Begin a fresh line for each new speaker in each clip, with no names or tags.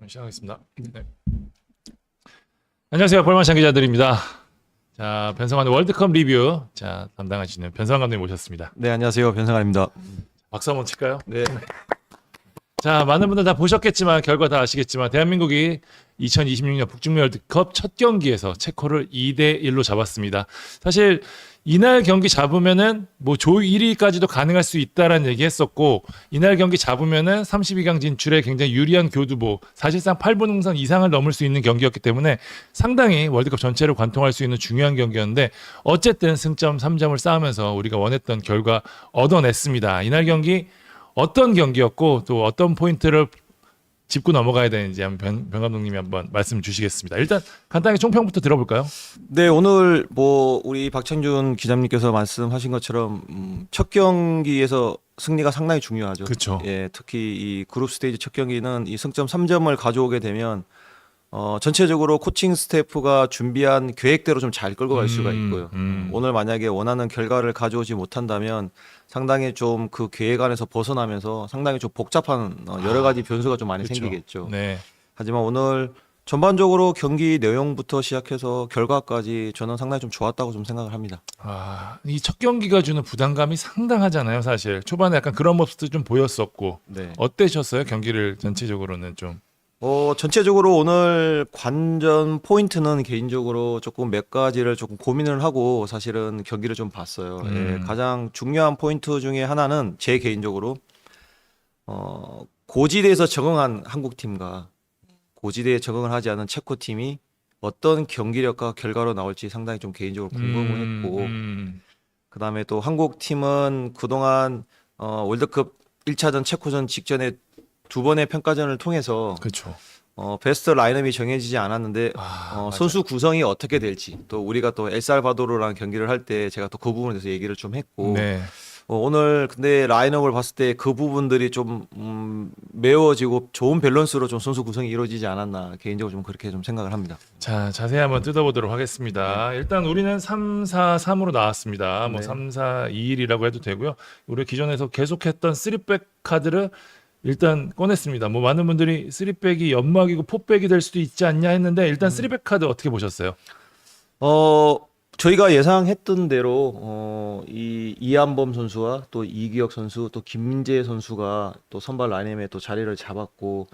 시작하겠습니다. 네. 안녕하세요. 볼만찬 기자들입니다. 자, 변성환의 월드컵 리뷰 담당하시는 변성환 감독님 모셨습니다.
네, 안녕하세요. 변상환입니다.
박수 한번 칠까요?
네.
자, 많은 분들 다 보셨겠지만 결과 다 아시겠지만 대한민국이 2026년 북중미 월드컵 첫 경기에서 체코를 2대1로 잡았습니다. 사실 이날 경기 잡으면은 뭐 조 1위까지도 가능할 수 있다라는 얘기했었고, 이날 경기 잡으면은 32강 진출에 굉장히 유리한 교두보, 사실상 8분 응선 이상을 넘을 수 있는 경기였기 때문에 상당히 월드컵 전체를 관통할 수 있는 중요한 경기였는데, 어쨌든 승점 3점을 쌓으면서 우리가 원했던 결과 얻어냈습니다. 이날 경기 어떤 경기였고 또 어떤 포인트를 짚고 넘어가야 되는지 한번 변 감독님이 한번 말씀 주시겠습니다. 일단 간단하게 총평부터 들어볼까요?
네, 오늘 뭐 우리 박찬준 기자님께서 말씀하신 것처럼 첫 경기에서 승리가 상당히 중요하죠.
그렇죠.
예, 특히 이 그룹 스테이지 첫 경기는 이 승점 3점을 가져오게 되면 전체적으로 코칭 스태프가 준비한 계획대로 좀 잘 끌고 갈 수가 있고요. 오늘 만약에 원하는 결과를 가져오지 못한다면 상당히 좀 그 계획 안에서 벗어나면서 상당히 좀 복잡한 여러 가지 변수가 좀 많이
그쵸.
생기겠죠.
네.
하지만 오늘 전반적으로 경기 내용부터 시작해서 결과까지 저는 상당히 좀 좋았다고 좀 생각을 합니다.
이 첫 경기가 주는 부담감이 상당하잖아요, 사실. 초반에 약간 그런 모습도 좀 보였었고.
네.
어떠셨어요? 경기를 전체적으로는 좀.
전체적으로 오늘 관전 포인트는 개인적으로 조금 몇 가지를 조금 고민을 하고 사실은 경기를 좀 봤어요. 예, 가장 중요한 포인트 중에 하나는 제 개인적으로 고지대에서 적응한 한국 팀과 고지대에 적응을 하지 않은 체코 팀이 어떤 경기력과 결과로 나올지 상당히 좀 개인적으로 궁금을 했고, 그다음에 또 한국 팀은 그동안 월드컵 1차전 체코전 직전에 두 번의 평가전을 통해서
그렇죠.
베스트 라인업이 정해지지 않았는데 선수 구성이 어떻게 될지, 또 우리가 또 엘살바도르랑 경기를 할 때 제가 또 그 부분에 대해서 얘기를 좀 했고,
네.
오늘 근데 라인업을 봤을 때 그 부분들이 좀 메워지고 좋은 밸런스로 좀 선수 구성이 이루어지지 않았나, 개인적으로 좀 그렇게 좀 생각을 합니다.
자, 자세히 한번 뜯어보도록 하겠습니다. 일단 우리는 3-4-3으로 나왔습니다. 뭐
네.
3-4-2-1이라고 해도 되고요. 우리 기존에서 계속했던 3백 카드를 일단 꺼냈습니다. 뭐 많은 분들이 3백이 연막이고 포백이 될 수도 있지 않냐 했는데, 일단 3백 카드 어떻게 보셨어요?
저희가 예상했던 대로 이 이한범 선수와 또 이기혁 선수, 또 김민재 선수가 또 선발 라인업에 또 자리를 잡았고,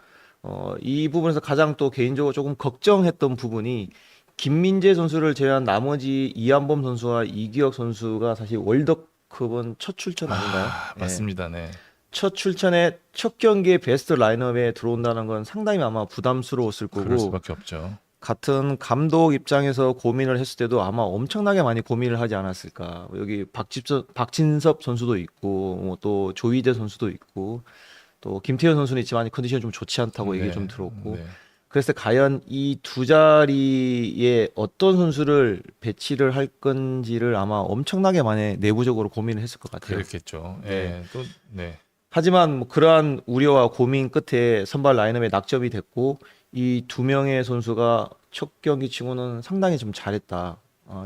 이 부분에서 가장 또 개인적으로 조금 걱정했던 부분이, 김민재 선수를 제외한 나머지 이한범 선수와 이기혁 선수가 사실 월드컵은 첫 출전 아닌가요? 예.
맞습니다. 네.
첫 출전에 첫 경기에 베스트 라인업에 들어온다는 건 상당히 아마 부담스러웠을
그럴
거고,
수밖에 없죠.
같은 감독 입장에서 고민을 했을 때도 아마 엄청나게 많이 고민을 하지 않았을까. 여기 박진섭 선수도 있고, 또 조희대 선수도 있고, 또 김태현 선수는 있지만 컨디션이 좀 좋지 않다고 얘기 좀 들었고,
네.
그래서 과연 이 두 자리에 어떤 선수를 배치를 할 건지를 아마 엄청나게 많이 내부적으로 고민을 했을 것 같아요.
그렇겠죠.
네.
예. 또 네.
하지만 뭐 그러한 우려와 고민 끝에 선발 라인업에 낙점이 됐고, 이 두 명의 선수가 첫 경기 치고는 상당히 좀 잘했다.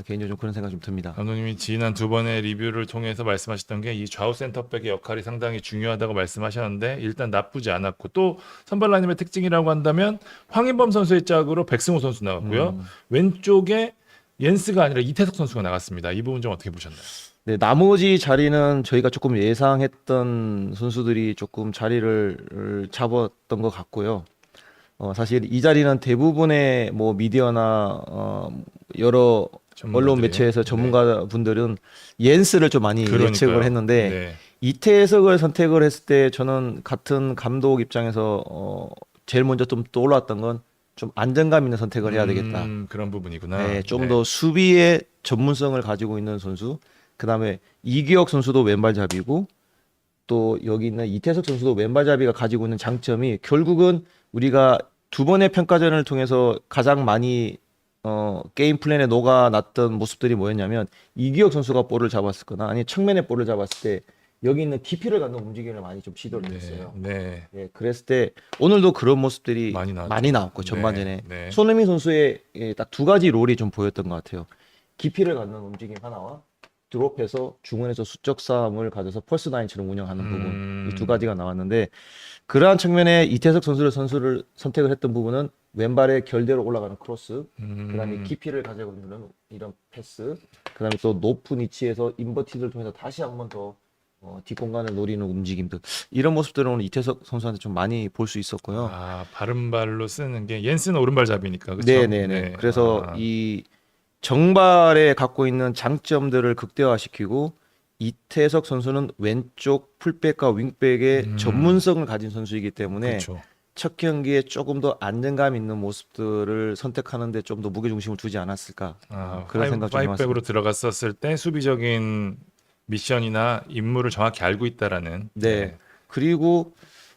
개인적으로 좀 그런 생각 좀 듭니다.
감독님이 지난 두 번의 리뷰를 통해서 말씀하셨던 게 이 좌우 센터백의 역할이 상당히 중요하다고 말씀하셨는데, 일단 나쁘지 않았고, 또 선발 라인업의 특징이라고 한다면 황인범 선수의 짝으로 백승호 선수 나왔고요. 왼쪽에 옌스가 아니라 이태석 선수가 나갔습니다. 이 부분 좀 어떻게 보셨나요?
네, 나머지 자리는 저희가 조금 예상했던 선수들이 조금 자리를 잡았던 것 같고요. 사실 이 자리는 대부분의 뭐 미디어나 여러 언론
전문가들이.
매체에서 전문가분들은 옌스를 좀 많이
그러니까요.
예측을 했는데,
네.
이태석을 선택을 했을 때 저는 같은 감독 입장에서 제일 먼저 좀 떠올랐던 건 좀 안정감 있는 선택을 해야 되겠다.
그런 부분이구나.
네, 좀 더 수비의 전문성을 가지고 있는 선수, 그다음에 이기혁 선수도 왼발잡이고, 또 여기 있는 이태석 선수도 왼발잡이가 가지고 있는 장점이, 결국은 우리가 두 번의 평가전을 통해서 가장 많이 게임 플랜에 녹아났던 모습들이 뭐였냐면, 이기혁 선수가 볼을 잡았을 거나 아니 측면에 볼을 잡았을 때 여기 있는 깊이를 갖는 움직임을 많이 좀 시도를 했어요.
네.
예, 그랬을 때 오늘도 그런 모습들이
많이 나왔죠.
많이 나왔고, 전반전에
네.
손흥민 선수의 딱 두 가지 롤이 좀 보였던 것 같아요. 깊이를 갖는 움직임 하나와 드롭해서 중원에서 수적 싸움을 가져서 펄스 나인처럼 운영하는 부분 이 두
음.
가지가 나왔는데 그러한 측면에 이태석 선수를 선택을 했던 부분은 왼발에 결대로 올라가는 크로스, 그다음에 깊이를 가지고 있는 이런 패스, 그다음에 또 높은 위치에서 인버티드를 통해서 다시 한 번 더 뒷공간을 노리는 움직임들 이런 모습들은 오늘 이태석 선수한테 좀 많이 볼 수 있었고요.
아, 바른발로 쓰는 게 옌스는 오른발잡이니까 그렇죠?
네네네. 그래서 이 정발에 갖고 있는 장점들을 극대화시키고 이태석 선수는 왼쪽 풀백과 윙백의 전문성을 가진 선수이기 때문에
그렇죠.
첫 경기에 조금 더 안정감 있는 모습들을 선택하는데 좀 더 무게중심을 두지 않았을까 그런 생각 좀 해봤습니다.
파이백으로 들어갔었을 때 수비적인 미션이나 임무를 정확히 알고 있다라는.
네. 그리고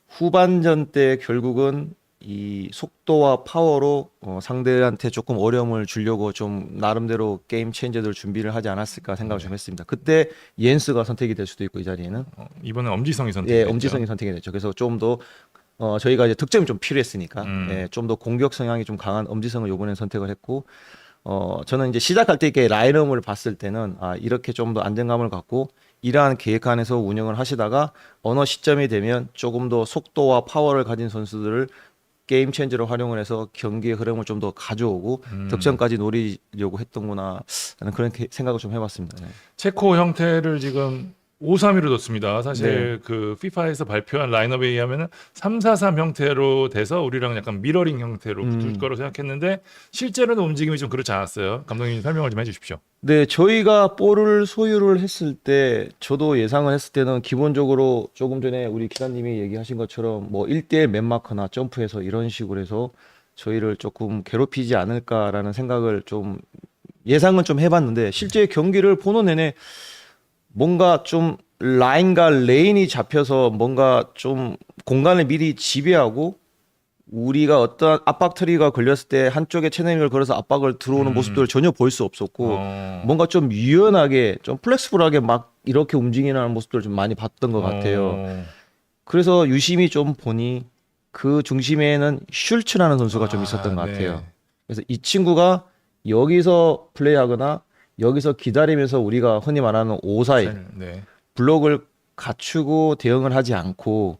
후반전 때 결국은 이 속도와 파워로 상대한테 조금 어려움을 주려고 좀 나름대로 게임 체인저들 준비를 하지 않았을까 생각을 좀 했습니다. 그때 옌스가 선택이 될 수도 있고 이 자리에는
이번엔 엄지성이
예,
선택됐죠.
엄지성이 선택이 됐죠. 그래서 좀 더 저희가 이제 득점이 좀 필요했으니까 예, 좀 더 공격 성향이 좀 강한 엄지성을 이번에 선택을 했고 저는 이제 시작할 때 이렇게 라인업을 봤을 때는 이렇게 좀 더 안정감을 갖고 이러한 계획 안에서 운영을 하시다가 어느 시점이 되면 조금 더 속도와 파워를 가진 선수들을 게임 체인저로 활용을 해서 경기의 흐름을 좀 더 가져오고 득점까지 노리려고 했던구나 하는 그런 생각을 좀 해봤습니다. 네.
체코 형태를 지금 5-3-2로 뒀습니다. 사실
네.
그 피파에서 발표한 라인업에 의하면은 3-4-3 형태로 돼서 우리랑 약간 미러링 형태로 붙을 거로 생각했는데 실제로는 움직임이 좀 그렇지 않았어요. 감독님 설명을 좀 해주십시오.
네, 저희가 볼을 소유를 했을 때 저도 예상을 했을 때는 기본적으로 조금 전에 우리 기사님이 얘기하신 것처럼 뭐 1대1 맨마크나 점프해서 이런 식으로 해서 저희를 조금 괴롭히지 않을까라는 생각을 좀 예상은 좀 해봤는데 실제 경기를 보는 내내 뭔가 좀 라인과 레인이 잡혀서 뭔가 좀 공간을 미리 지배하고 우리가 어떤 압박 트리가 걸렸을 때 한쪽에 체내링을 걸어서 압박을 들어오는 모습들을 전혀 볼 수 없었고 뭔가 좀 유연하게 좀 플렉스블하게 막 이렇게 움직이는 모습들을 좀 많이 봤던 것 같아요. 그래서 유심히 좀 보니 그 중심에는 슐츠라는 선수가 좀 있었던 것 같아요.
네.
그래서 이 친구가 여기서 플레이하거나 여기서 기다리면서 우리가 흔히 말하는 오사이
네.
블록을 갖추고 대응을 하지 않고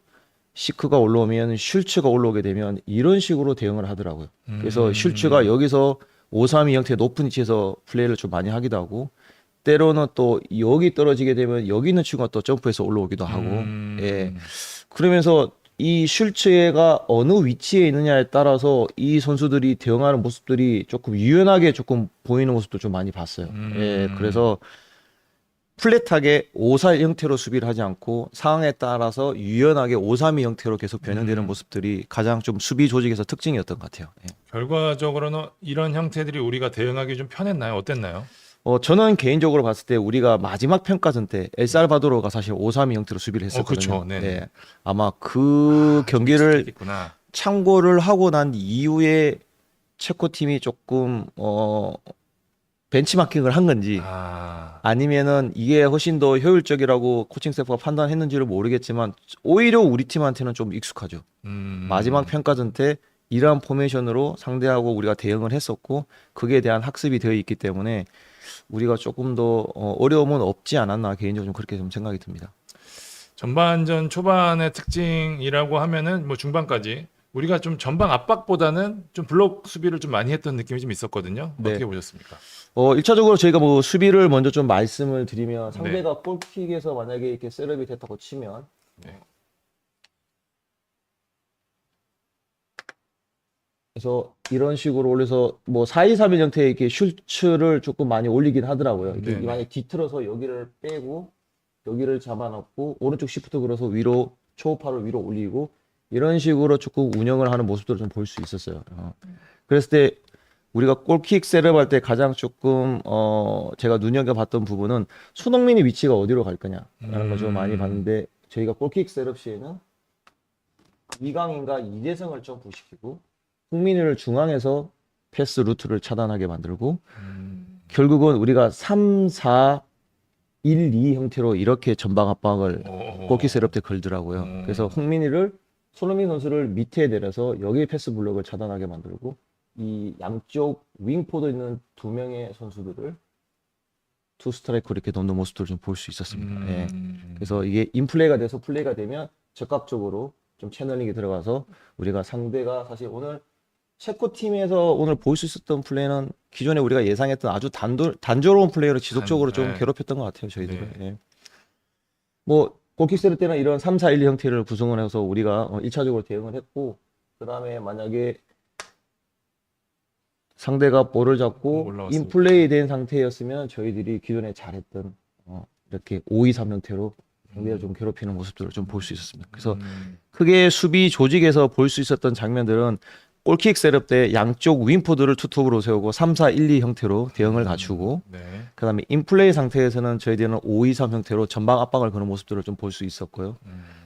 시크가 올라오면 슐츠가 올라오게 되면 이런 식으로 대응을 하더라고요. 그래서 슐츠가 여기서 5-3-2 형태의 높은 위치에서 플레이를 좀 많이 하기도 하고 때로는 또 여기 떨어지게 되면 여기 있는 친구가 또 점프해서 올라오기도 하고 예. 그러면서 이 슐츠가 어느 위치에 있느냐에 따라서 이 선수들이 대응하는 모습들이 조금 유연하게 조금 보이는 모습도 좀 많이 봤어요. 예. 그래서 플랫하게 5-4 형태로 수비를 하지 않고 상황에 따라서 유연하게 5-3-2 형태로 계속 변형되는 모습들이 가장 좀 수비 조직에서 특징이었던 것 같아요. 예.
결과적으로는 이런 형태들이 우리가 대응하기 좀 편했나요? 어땠나요?
저는 개인적으로 봤을 때 우리가 마지막 평가전 때 엘살바도르가 사실 5-3-2 형태로 수비를 했었거든요.
그렇죠. 네.
네. 아마 그 경기를
있구나.
참고를 하고 난 이후에 체코 팀이 조금 벤치마킹을 한 건지 아니면은 이게 훨씬 더 효율적이라고 코칭 스태프가 판단했는지를 모르겠지만 오히려 우리 팀한테는 좀 익숙하죠. 마지막 평가전 때 이러한 포메이션으로 상대하고 우리가 대응을 했었고 그에 대한 학습이 되어 있기 때문에 우리가 조금 더 어려움은 없지 않았나 개인적으로 좀 그렇게 좀 생각이 듭니다.
전반전 초반의 특징이라고 하면은 뭐 중반까지 우리가 좀 전방 압박보다는 좀 블록 수비를 좀 많이 했던 느낌이 좀 있었거든요.
네.
어떻게 보셨습니까?
1차적으로 저희가 뭐 수비를 먼저 좀 말씀을 드리면 상대가 골킥에서 만약에 이렇게 셋업이 됐다고 치면
네.
그래서 이런 식으로 올려서 뭐 4-2-3-1 형태의 이렇게 슈츠를 조금 많이 올리긴 하더라고요. 이렇게
네네.
만약에 뒤틀어서 여기를 빼고 여기를 잡아놓고 오른쪽 시프트 걸어서 위로 초우파를 위로 올리고 이런 식으로 조금 운영을 하는 모습들을 좀 볼 수 있었어요. 그랬을 때 우리가 골킥 셋업할 때 가장 조금 제가 눈여겨봤던 부분은 손흥민의 위치가 어디로 갈 거냐라는 걸 좀 많이 봤는데 저희가 골킥 셋업 시에는 이강인과 이재성을 점프시키고 흥민이를 중앙에서 패스 루트를 차단하게 만들고 결국은 우리가 3-4-1-2 형태로 이렇게 전방 압박을 골킥 셋업 때 걸더라고요. 그래서 흥민이를 손흥민 선수를 밑에 내려서 여기 패스 블록을 차단하게 만들고 이 양쪽 윙포도 있는 두 명의 선수들을 투 스트라이크 이렇게 넣는 모습들을 좀 볼 수 있었습니다. 예. 그래서 이게 인플레이가 돼서 플레이가 되면 적극적으로 좀 채널링이 들어가서 우리가 상대가 사실 오늘 체코 팀에서 오늘 볼 수 있었던 플레이는 기존에 우리가 예상했던 아주 단조로운 플레이로 지속적으로 좀
네.
괴롭혔던 것 같아요, 저희들은.
네.
예. 뭐 골킥 세를 때는 이런 3-4-1-2 형태를 구성을 해서 우리가 1차적으로 대응을 했고, 그다음에 만약에 상대가 볼을 잡고
올라왔을
인플레이 된 상태였으면 저희들이 기존에 잘했던 이렇게 5-2-3 형태로 상대를 좀 괴롭히는 모습들을 좀 볼 수 있었습니다. 그래서 크게 수비 조직에서 볼 수 있었던 장면들은 골킥 셋업 때 양쪽 윙포드를 투톱으로 세우고 3-4-1-2 형태로 대응을 갖추고,
네.
그다음에 인플레이 상태에서는 저희들은 5-2-3 형태로 전방 압박을 거는 모습들을 좀 볼 수 있었고요.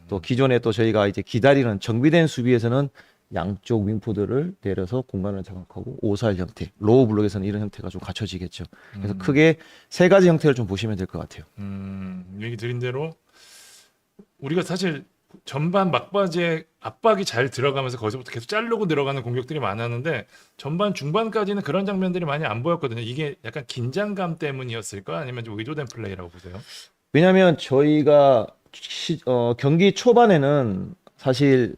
또 기존에 또 저희가 이제 기다리는 정비된 수비에서는 양쪽 윙포드를 내려서 공간을 장악하고 5-4-1 형태, 로우 블록에서는 이런 형태가 좀 갖춰지겠죠. 그래서 크게 세 가지 형태를 좀 보시면 될 것 같아요.
얘기 드린 대로 우리가 사실 전반 막바지에 압박이 잘 들어가면서 거기서부터 계속 자르고 들어가는 공격들이 많았는데 전반 중반까지는 그런 장면들이 많이 안 보였거든요. 이게 약간 긴장감 때문이었을까? 아니면 좀 의도된 플레이라고 보세요?
왜냐하면 저희가 경기 초반에는 사실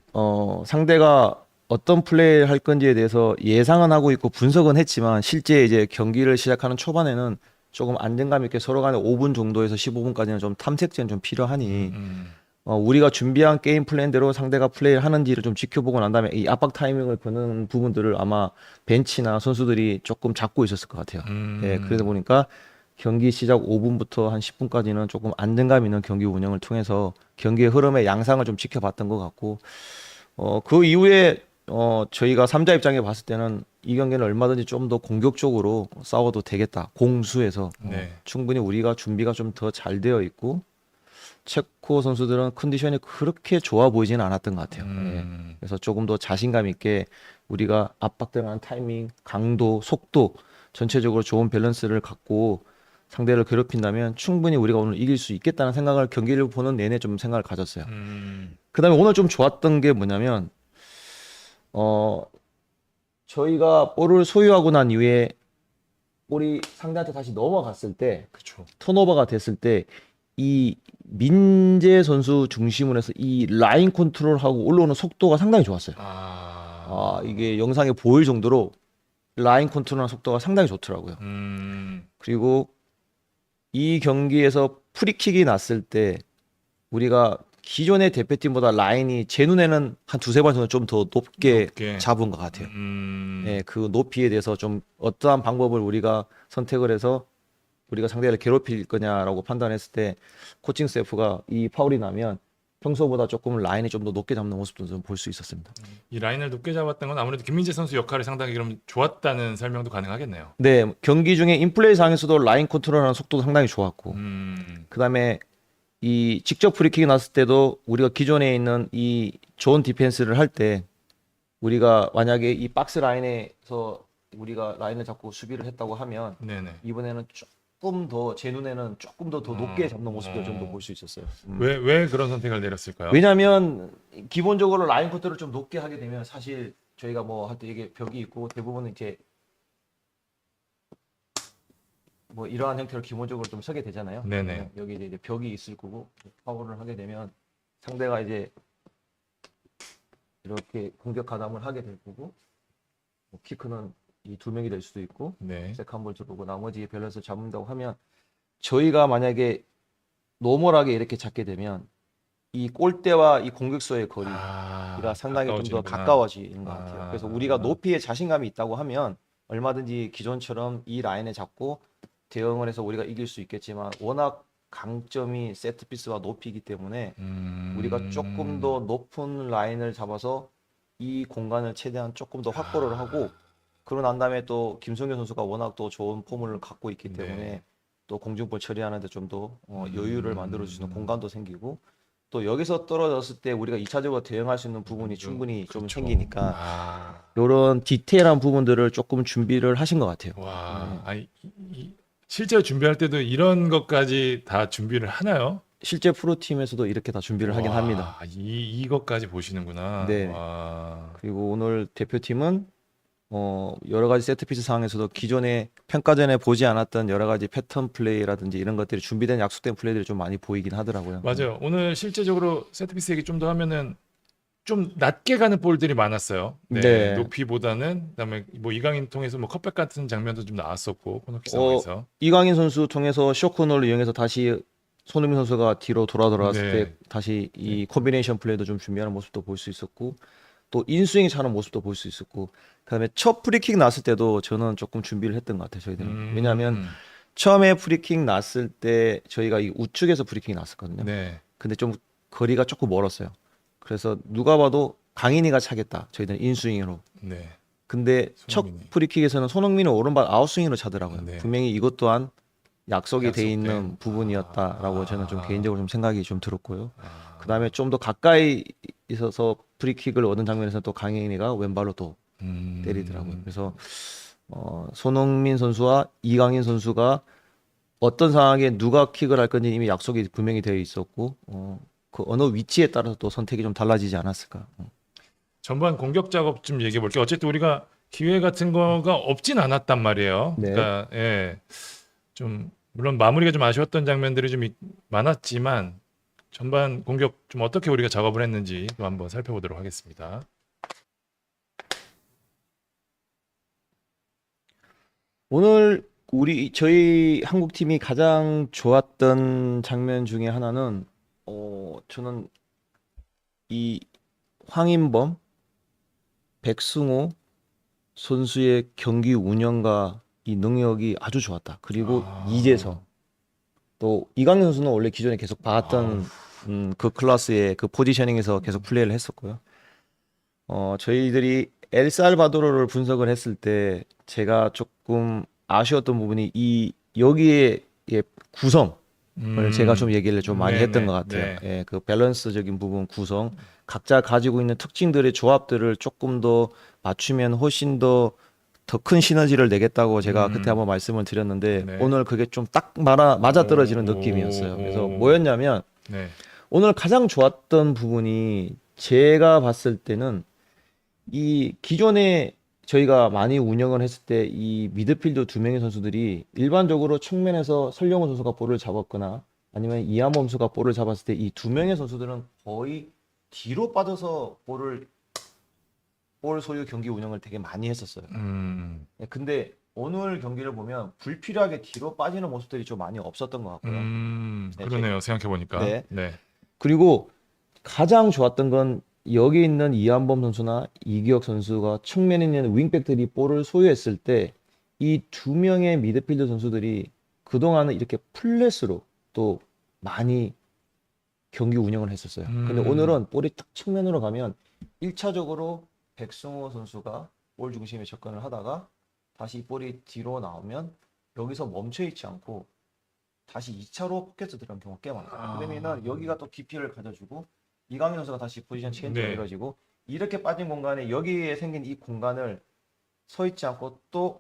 상대가 어떤 플레이를 할 건지에 대해서 예상은 하고 있고 분석은 했지만, 실제 이제 경기를 시작하는 초반에는 조금 안정감 있게 서로 간에 5분 정도에서 15분까지는 좀 탐색전 좀 필요하니 우리가 준비한 게임 플랜대로 상대가 플레이를 하는지를 좀 지켜보고 난 다음에 이 압박 타이밍을 거는 부분들을 아마 벤치나 선수들이 조금 잡고 있었을 것 같아요. 예, 그러다 보니까 경기 시작 5분부터 한 10분까지는 조금 안정감 있는 경기 운영을 통해서 경기의 흐름의 양상을 좀 지켜봤던 것 같고, 그 이후에 저희가 3자 입장에 봤을 때는 이 경기는 얼마든지 좀 더 공격적으로 싸워도 되겠다. 공수에서
네.
충분히 우리가 준비가 좀 더 잘 되어 있고, 체코 선수들은 컨디션이 그렇게 좋아 보이지는 않았던 것 같아요. 예. 그래서 조금 더 자신감 있게 우리가 압박 들어가는 타이밍, 강도, 속도 전체적으로 좋은 밸런스를 갖고 상대를 괴롭힌다면 충분히 우리가 오늘 이길 수 있겠다는 생각을 경기를 보는 내내 좀 생각을 가졌어요. 그다음에 오늘 좀 좋았던 게 뭐냐면 저희가 볼을 소유하고 난 이후에 볼이 상대한테 다시 넘어갔을 때,
그렇죠.
턴오버가 됐을 때 이 민재 선수 중심으로 해서 이 라인 컨트롤하고 올라오는 속도가 상당히 좋았어요. 이게 영상에 보일 정도로 라인 컨트롤하는 속도가 상당히 좋더라고요. 그리고 이 경기에서 프리킥이 났을 때 우리가 기존의 대표팀보다 라인이 제 눈에는 한 두세 번 정도 좀 더 높게 잡은 것 같아요. 예, 그 높이에 대해서 좀 어떠한 방법을 우리가 선택을 해서 우리가 상대를 괴롭힐 거냐라고 판단했을 때 코칭 스태프가 이 파울이 나면 평소보다 조금 라인이 좀 더 높게 잡는 모습도 좀 볼 수 있었습니다.
이 라인을 높게 잡았던 건 아무래도 김민재 선수 역할이 상당히 그럼 좋았다는 설명도 가능하겠네요.
네, 경기 중에 인플레이 상에서도 라인 컨트롤하는 속도도 상당히 좋았고, 그다음에 이 직접 프리킥이 났을 때도 우리가 기존에 있는 이 존 디펜스를 할 때 우리가 만약에 이 박스 라인에서 우리가 라인을 잡고 수비를 했다고 하면
네네.
이번에는 조금 더 제 눈에는 조금 더 높게 잡는 모습을 좀 더 볼 수 있었어요.
왜 그런 선택을 내렸을까요?
왜냐하면 기본적으로 라인 컨트롤을 좀 높게 하게 되면 사실 저희가 뭐 할 때 이게 벽이 있고 대부분은 이제 뭐 이러한 형태로 기본적으로 좀 서게 되잖아요.
네네.
여기 이제 벽이 있을 거고 파울을 하게 되면 상대가 이제 이렇게 공격 가담을 하게 될 거고, 뭐 키크는 이 두 명이 될 수도 있고,
네.
세컨볼 들어오고 나머지 밸런스 잡는다고 하면 저희가 만약에 노멀하게 이렇게 잡게 되면 이 골대와 이 공격수의 거리가 상당히 좀 더 가까워지는 것 같아요. 그래서 우리가 높이에 자신감이 있다고 하면 얼마든지 기존처럼 이 라인에 잡고 대응을 해서 우리가 이길 수 있겠지만, 워낙 강점이 세트피스와 높이기 때문에 우리가 조금 더 높은 라인을 잡아서 이 공간을 최대한 조금 더 확보를 하고, 그러고 난 다음에 또 김성현 선수가 워낙 또 좋은 폼을 갖고 있기 때문에 또 공중볼 처리하는데 좀 더 여유를 만들어주는 공간도 생기고, 또 여기서 떨어졌을 때 우리가 2차적으로 대응할 수 있는 부분이 충분히 좀 생기니까 이런 디테일한 부분들을 조금 준비를 하신 것 같아요.
와, 아니, 실제로 준비할 때도 이런 것까지 다 준비를 하나요?
실제 프로팀에서도 이렇게 다 준비를 하긴 합니다.
이것까지 보시는구나.
네.
와.
그리고 오늘 대표팀은 여러 가지 세트피스 상황에서도 기존에 평가전에 보지 않았던 여러 가지 패턴 플레이라든지 이런 것들이 준비된 약속된 플레이들이 좀 많이 보이긴 하더라고요.
맞아요. 오늘 실제적으로 세트피스 얘기 좀 더 하면은 좀 낮게 가는 볼들이 많았어요. 네,
네.
높이보다는 그다음에 뭐 이강인 통해서 뭐 컵백 같은 장면도 좀 나왔었고 코너킥
어,
상황에서.
이강인 선수 통해서 쇼코너를 이용해서 다시 손흥민 선수가 뒤로 돌아왔을
네.
때 다시 이 콤비네이션 플레이도 좀 준비하는 모습도 볼 수 있었고 또 인스윙이 차는 모습도 볼 수 있었고 그다음에 첫 프리킥 났을 때도 저는 조금 준비를 했던 것 같아요. 저희들은. 왜냐하면 처음에 프리킥 났을 때 저희가 이 우측에서 프리킥이 났었거든요.
네.
근데 좀 거리가 조금 멀었어요. 그래서 누가 봐도 강인이가 차겠다. 저희들은 인스윙으로.
네.
근데
손흥민이.
첫 프리킥에서는 손흥민은 오른발 아웃스윙으로 차더라고요.
네.
분명히 이것 또한 약속이 돼
약속된.
있는 부분이었다라고 저는 좀 개인적으로 좀 생각이 좀 들었고요.
아.
그다음에 좀 더 가까이 있어서 프리킥을 얻은 장면에서 또 강인이가 왼발로 또 때리더라고요. 그래서 손흥민 선수와 이강인 선수가 어떤 상황에 누가 킥을 할 건지 이미 약속이 분명히 되어 있었고 그 어느 위치에 따라서 또 선택이 좀 달라지지 않았을까.
전반 공격 작업 좀 얘기해 볼게요. 어쨌든 우리가 기회 같은 거가 없진 않았단 말이에요.
네.
그러니까 예. 좀 물론 마무리가 좀 아쉬웠던 장면들이 좀 많았지만 전반 공격 좀 어떻게 우리가 작업을 했는지 또 한번 살펴보도록 하겠습니다.
오늘 저희 한국 팀이 가장 좋았던 장면 중에 하나는 저는 이 황인범, 백승호 선수의 경기 운영과 이 능력이 아주 좋았다. 그리고 이재성 또 이강인 선수는 원래 기존에 계속 봐왔던 그 클래스의 그 포지셔닝에서 계속 플레이를 했었고요. 저희들이 엘살바도르를 분석을 했을 때 제가 조금 아쉬웠던 부분이 이 여기에 구성을 제가 좀 얘기를 좀 많이
네네,
했던 것 같아요.
네.
예, 그 밸런스적인 부분 구성, 각자 가지고 있는 특징들의 조합들을 조금 더 맞추면 훨씬 더 큰 시너지를 내겠다고 제가 그때 한번 말씀을 드렸는데
네.
오늘 그게 좀 딱 맞아 떨어지는
오,
느낌이었어요. 그래서
오.
뭐였냐면
네.
오늘 가장 좋았던 부분이 제가 봤을 때는 이 기존에 저희가 많이 운영을 했을 때 이 미드필더 두 명의 선수들이 일반적으로 측면에서 설령호 선수가 볼을 잡았거나 아니면 이하범 선수가 볼을 잡았을 때 이 두 명의 선수들은 거의 뒤로 빠져서 볼 소유 경기 운영을 되게 많이 했었어요. 근데 오늘 경기를 보면 불필요하게 뒤로 빠지는 모습들이 좀 많이 없었던 것 같고요. 네,
그러네요. 생각해 보니까.
네.
네.
그리고 가장 좋았던 건 여기 있는 이한범 선수나 이기혁 선수가 측면에 있는 윙백들이 볼을 소유했을 때 이 두 명의 미드필더 선수들이 그동안은 이렇게 플랫으로 또 많이 경기 운영을 했었어요. 근데 오늘은 볼이 딱 측면으로 가면 1차적으로 백승호 선수가 볼 중심에 접근을 하다가 다시 볼이 뒤로 나오면 여기서 멈춰 있지 않고 다시 2차로 포켓에 들어간 경우가 꽤 많아요. 그러면은 여기가 또 깊이를 가져주고 이강인 선수가 다시 포지션 체인지가
네.
이루어지고 이렇게 빠진 공간에 여기에 생긴 이 공간을 서 있지 않고 또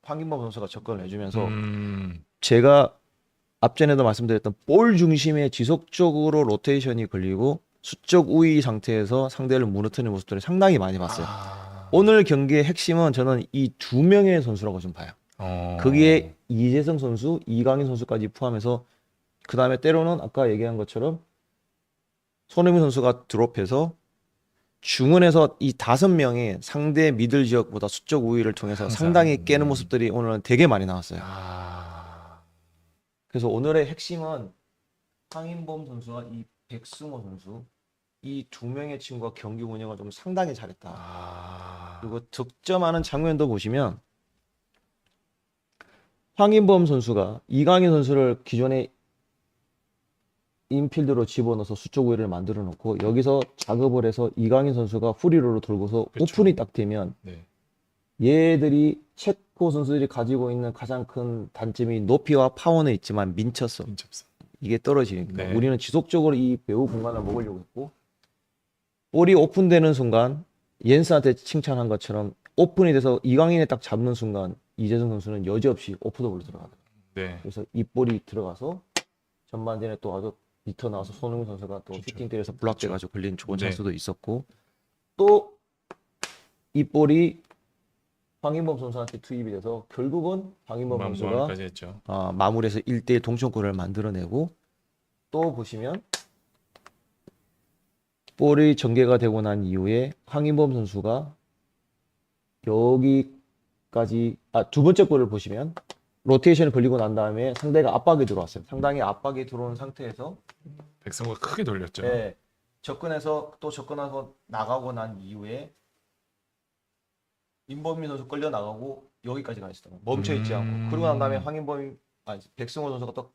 황인범 선수가 접근을 해주면서 제가 앞전에도 말씀드렸던 볼 중심에 지속적으로 로테이션이 걸리고 수적 우위 상태에서 상대를 무너뜨리는 모습들을 상당히 많이 봤어요. 오늘 경기의 핵심은 저는 이 두 명의 선수라고 좀 봐요. 거기에 이재성 선수, 이강인 선수까지 포함해서 그 다음에 때로는 아까 얘기한 것처럼 손흥민 선수가 드롭해서 중원에서 이 5명의 상대 미들 지역보다 수적 우위를 통해서 상당히 깨는 모습들이 오늘은 되게 많이 나왔어요. 그래서 오늘의 핵심은 황인범 선수와 이 백승호 선수 이 두 명의 친구가 경기 운영을 좀 상당히 잘했다. 그리고 득점하는 장면도 보시면 황인범 선수가 이강인 선수를 기존에 인필드로 집어넣어서 수적 우위를 만들어 놓고 여기서 작업을 해서 이강인 선수가 프리로로 돌고서
그쵸.
오픈이 딱 되면
네.
얘들이 체코 선수들이 가지고 있는 가장 큰 단점이 높이와 파워는 있지만 민첩성
민첩성.
이게 떨어지니까
네.
우리는 지속적으로 이 배우 공간을 먹으려고 했고 볼이 오픈되는 순간 옌스한테 칭찬한 것처럼 오픈이 돼서 이강인에 딱 잡는 순간 이재성 선수는 여지없이 오프더블로 들어가더라고요.
네.
그래서 이 볼이 들어가서 전반전에 또 아주 리터 나와서 손흥민 선수가 또
그렇죠.
슈팅 때려서 블락돼가지고 걸린 좋은
네.
찬스도 있었고 또 이 볼이 황인범 선수한테 투입이 돼서 결국은 황인범 선수가
마무리까지 했죠.
마무리해서 1대1 동점골을 만들어내고 또 보시면 볼이 전개가 되고 난 이후에 황인범 선수가 여기까지 두 번째 골을 보시면 로테이션을 걸리고 난 다음에 상대가 압박에 들어왔어요. 상당히 압박에 들어온 상태에서
백승호가 크게 돌렸죠.
네, 접근해서 나가고 난 이후에 임범민 선수 끌려 나가고 여기까지 가 있었던 거예요. 멈춰 있지 않고. 그러고 난 다음에 백승호 선수가 또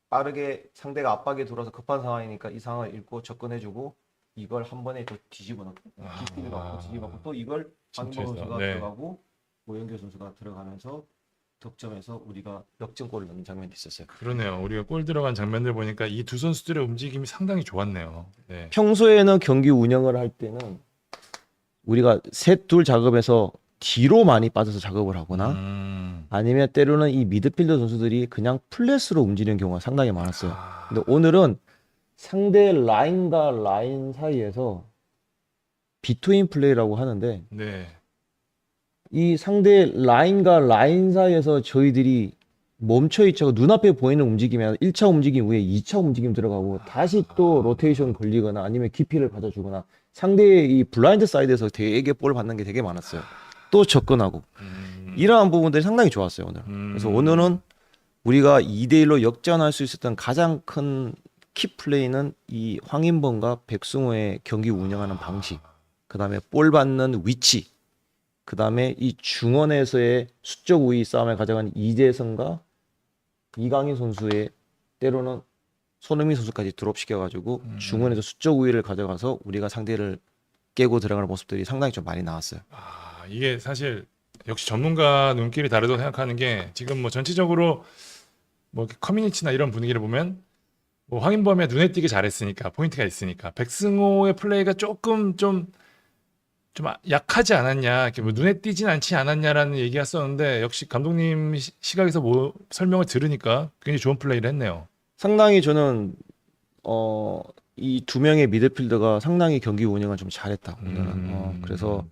빠르게 상대가 압박에 들어와서 급한 상황이니까 이 상황을 읽고 접근해주고 이걸 한 번에 또 뒤집어 놓고 깊이를 넣고 뒤집어 놓고 또 이걸 황인범 선수가
네.
들어가고 오영규 선수가 들어가면서 득점해서 우리가 역전골을 넣는 장면이 있었어요.
그러네요. 우리가 골 들어간 장면들 보니까 이 두 선수들의 움직임이 상당히 좋았네요. 네.
평소에는 경기 운영을 할 때는 우리가 셋 둘 작업에서 뒤로 많이 빠져서 작업을 하거나 아니면 때로는 이 미드필더 선수들이 그냥 플랫으로 움직이는 경우가 상당히 많았어요. 근데 오늘은 상대 라인과 라인 사이에서 비트윈 플레이라고 하는데
네.
이 상대 라인과 라인 사이에서 저희들이 멈춰있죠. 눈앞에 보이는 움직임이 아니라 1차 움직임 후에 2차 움직임 들어가고 다시 또 로테이션 걸리거나 아니면 깊이를 가져주거나 상대의 이 블라인드 사이드에서 되게 볼 받는 게 되게 많았어요. 또 접근하고 이러한 부분들이 상당히 좋았어요 오늘. 그래서 오늘은 우리가 2대1로 역전할 수 있었던 가장 큰 키플레이는 이 황인범과 백승호의 경기 운영하는 방식, 그 다음에 볼 받는 위치, 그 다음에 이 중원에서의 수적 우위 싸움을 가져간 이재성과 이강인 선수의 때로는 손흥민 선수까지 드롭시켜가지고 중원에서 수적 우위를 가져가서 우리가 상대를 깨고 들어가는 모습들이 상당히 좀 많이 나왔어요.
이게 사실 역시 전문가 눈길이 다르다고 생각하는 게 지금 뭐 전체적으로 뭐 이렇게 커뮤니티나 이런 분위기를 보면 뭐 황인범이 눈에 띄게 잘했으니까 포인트가 있으니까 백승호의 플레이가 조금 좀 약하지 않았냐, 이렇게 뭐 눈에 띄진 않지 않았냐라는 얘기가 썼는데 역시 감독님 시각에서 뭐 설명을 들으니까 굉장히 좋은 플레이를 했네요.
상당히 저는 이 두 명의 미드필더가 상당히 경기 운영을 좀 잘했다 오늘은. 그래서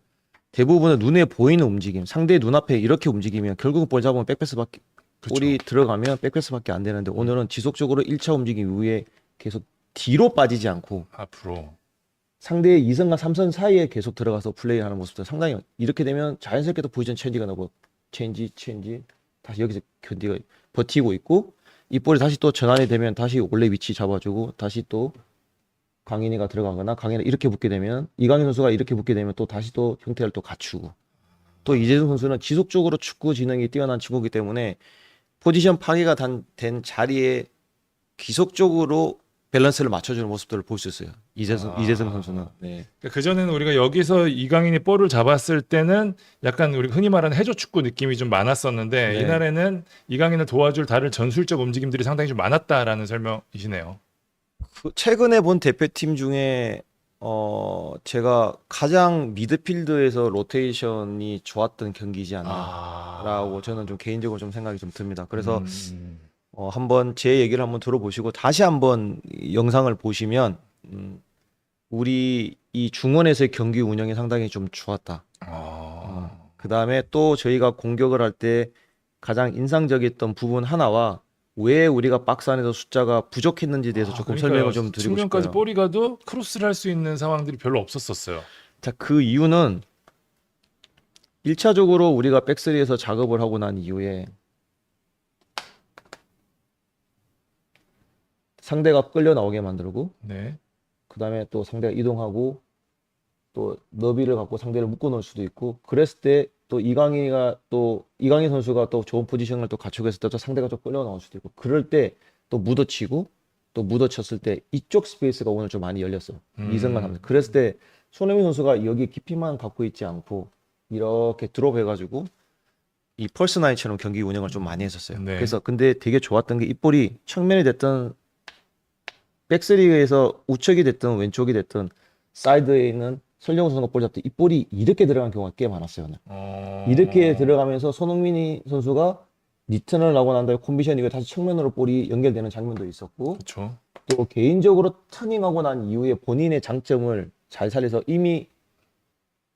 대부분은 눈에 보이는 움직임, 상대 눈앞에 이렇게 움직이면 결국은 볼 잡으면 백패스밖에 볼이 들어가면 백패스밖에 안 되는데 오늘은 지속적으로 1차 움직임 이후에 계속 뒤로 빠지지 않고
앞으로
상대의 2선과 3선 사이에 계속 들어가서 플레이하는 모습도 상당히 이렇게 되면 자연스럽게 또 포지션 체인지가 나고 체인지 다시 여기서 버티고 있고 이 볼이 다시 또 전환이 되면 다시 원래 위치 잡아주고 다시 또 강인이가 들어가거나 강인이가 이렇게 붙게 되면 이강인 선수가 이렇게 붙게 되면 또 다시 또 형태를 또 갖추고 또 이재성 선수는 지속적으로 축구 지능이 뛰어난 친구이기 때문에 포지션 파괴가 된 자리에 기속적으로 밸런스를 맞춰주는 모습들을 볼 수 있어요. 이재성 선수는. 네.
그러니까 그전에는 우리가 여기서 이강인이 볼을 잡았을 때는 약간 우리가 흔히 말하는 해조 축구 느낌이 좀 많았었는데
네.
이날에는 이강인을 도와줄 다른 전술적 움직임들이 상당히 좀 많았다라는 설명이시네요.
최근에 본 대표팀 중에 제가 가장 미드필드에서 로테이션이 좋았던 경기지 않나라고 저는 좀 개인적으로 좀 생각이 좀 듭니다. 그래서 한번 제 얘기를 한번 들어보시고 다시 한번 이 영상을 보시면 우리 이 중원에서의 경기 운영이 상당히 좀 좋았다. 그 다음에 또 저희가 공격을 할 때 가장 인상적이었던 부분 하나와 왜 우리가 박스 안에서 숫자가 부족했는지에 대해서 조금
그러니까
설명을 좀 드리고
측면까지
싶어요.
볼이 가도 크로스를 할 수 있는 상황들이 별로 없었어요.
자, 그 이유는 1차적으로 우리가 백스리에서 작업을 하고 난 이후에 상대가 끌려 나오게 만들고
네.
그 다음에 또 상대가 이동하고 또 너비를 갖고 상대를 묶어 놓을 수도 있고 그랬을 때 또 이강인 선수가 또 좋은 포지션을 또 갖추고 있을 때 또 상대가 좀 끌려 나올 수도 있고 그럴 때 또 묻어치고 또 묻어쳤을 때 이쪽 스페이스가 오늘 좀 많이 열렸어요. 이승만 하면서 그랬을 때 손흥민 선수가 여기 깊이만 갖고 있지 않고 이렇게 드롭 해가지고 이 펄스 나인처럼 경기 운영을 좀 많이 했었어요.
네.
그래서 근데 되게 좋았던 게 이 볼이 측면이 됐든 백스리에서 우측이 됐든 왼쪽이 됐든 사이드에 있는 설령우 선수가 볼 잡을 때 이 볼이 이렇게 들어간 경우가 꽤 많았어요. 오늘. 이렇게 들어가면서 손흥민 선수가 리턴을 하고 난 다음에 콤비션 이거 다시 측면으로 볼이 연결되는 장면도 있었고
그렇죠.
또 개인적으로 터닝하고 난 이후에 본인의 장점을 잘 살려서 이미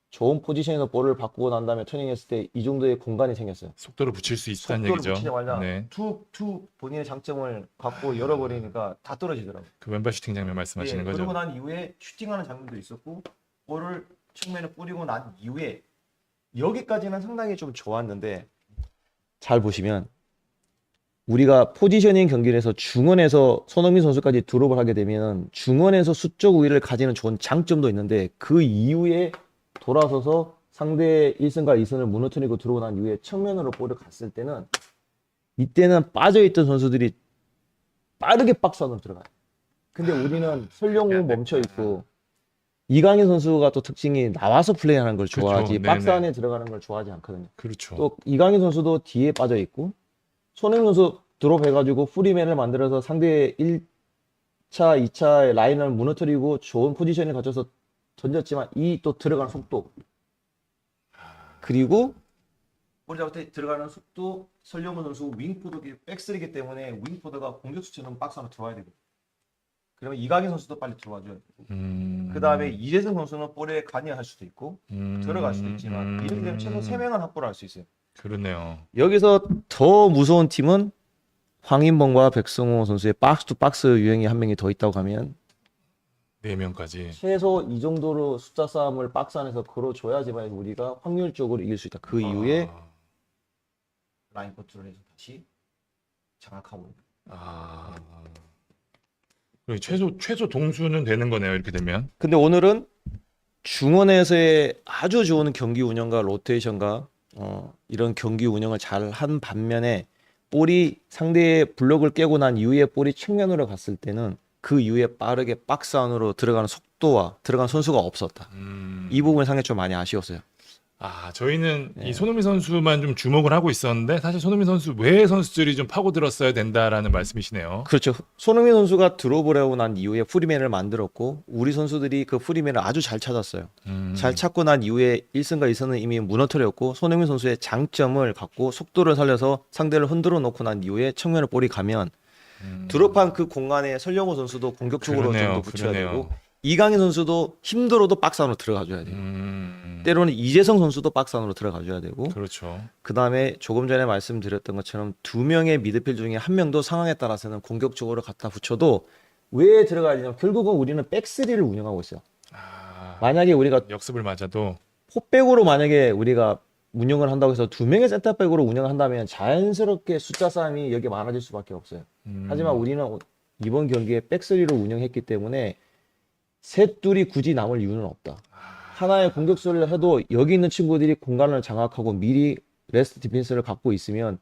좋은 포지션에서 볼을 바꾸고 난 다음에 터닝했을 때 이 정도의 공간이 생겼어요.
속도를 붙일 수 있다는
속도를
얘기죠.
붙이자마자
네.
툭툭 본인의 장점을 갖고 열어버리니까 다 떨어지더라고요.
그 왼발 슈팅 장면 말씀하시는 거죠.
그러고 난 이후에 슈팅하는 장면도 있었고 볼을 측면에 뿌리고 난 이후에 여기까지는 상당히 좀 좋았는데 잘 보시면 우리가 포지셔닝 경기를 해서 중원에서 손흥민 선수까지 드롭을 하게 되면 중원에서 수적 우위를 가지는 좋은 장점도 있는데 그 이후에 돌아서서 상대의 1선과 2선을 무너뜨리고 들어오고 난 이후에 측면으로 볼을 갔을 때는 이때는 빠져있던 선수들이 빠르게 박스 안으로 들어가요. 근데 우리는 설령우 멈춰있고 이강인 선수가 또 특징이 나와서 플레이하는 걸 좋아하지
그렇죠.
박스
네네.
안에 들어가는 걸 좋아하지 않거든요.
그렇죠.
또 이강인 선수도 뒤에 빠져있고 손흥민 선수 드롭해가지고 프리맨을 만들어서 상대의 1차, 2차의 라인을 무너뜨리고 좋은 포지션을 갖춰서 던졌지만 이 또 들어가는 속도 그리고 볼 잡을 때 들어가는 속도 설령우 선수 윙포드 백스리기 때문에 윙포드가 공격 수치는 박스 안으로 들어와야 되고 그러면 이강인 선수도 빨리 들어와줘야 되고 그 다음에 이재성 선수는 볼에 관여할 수도 있고 들어갈 수도 있지만 이렇게 되면 최소 3명은 확보를 할 수 있어요.
그러네요.
여기서 더 무서운 팀은 황인범과 백승호 선수의 박스 투 박스 유형이 한 명이 더 있다고 하면
4명까지.
최소 이 정도로 숫자 싸움을 박스 안에서 걸어줘야지만 우리가 확률적으로 이길 수 있다. 그 이후에 라인 컨트롤해서 다시 장악하고.
그리고 최소 동수는 되는 거네요. 이렇게 되면.
근데 오늘은 중원에서의 아주 좋은 경기 운영과 로테이션과 이런 경기 운영을 잘 한 반면에 볼이 상대의 블록을 깨고 난 이후에 볼이 측면으로 갔을 때는 그 이후에 빠르게 박스 안으로 들어가는 속도와 들어간 선수가 없었다. 이 부분이 상당히 좀 많이 아쉬웠어요.
저희는 이 손흥민 선수만 좀 주목을 하고 있었는데 사실 손흥민 선수 외의 선수들이 좀 파고들었어야 된다라는 말씀이시네요.
그렇죠. 손흥민 선수가 드롭을 하고 난 이후에 프리맨을 만들었고 우리 선수들이 그 프리맨을 아주 잘 찾았어요. 잘 찾고 난 이후에 1선과 2선은 이미 무너뜨렸고 손흥민 선수의 장점을 갖고 속도를 살려서 상대를 흔들어 놓고 난 이후에 측면을 볼이 가면 드롭한 그 공간에 설령호 선수도 공격적으로 좀 더 붙여야 되고 이강인 선수도 힘들어도 박스 안으로 들어가줘야 돼요. 때로는 이재성 선수도 박스 안으로 들어가줘야 되고
그렇죠.
그 다음에 조금 전에 말씀드렸던 것처럼 2명의 미드필드 중에 1명도 상황에 따라서는 공격적으로 갖다 붙여도 왜 들어가야 되냐면 결국은 우리는 백스리를 운영하고 있어요. 만약에 우리가
역습을 맞아도
포백으로 만약에 우리가 운영을 한다고 해서 2명의 센터백으로 운영을 한다면 자연스럽게 숫자 싸움이 여기 많아질 수밖에 없어요. 하지만 우리는 이번 경기에 백스리로 운영했기 때문에 셋 둘이 굳이 남을 이유는 없다. 하나의 공격수를 해도 여기 있는 친구들이 공간을 장악하고 미리 레스트 디펜스를 갖고 있으면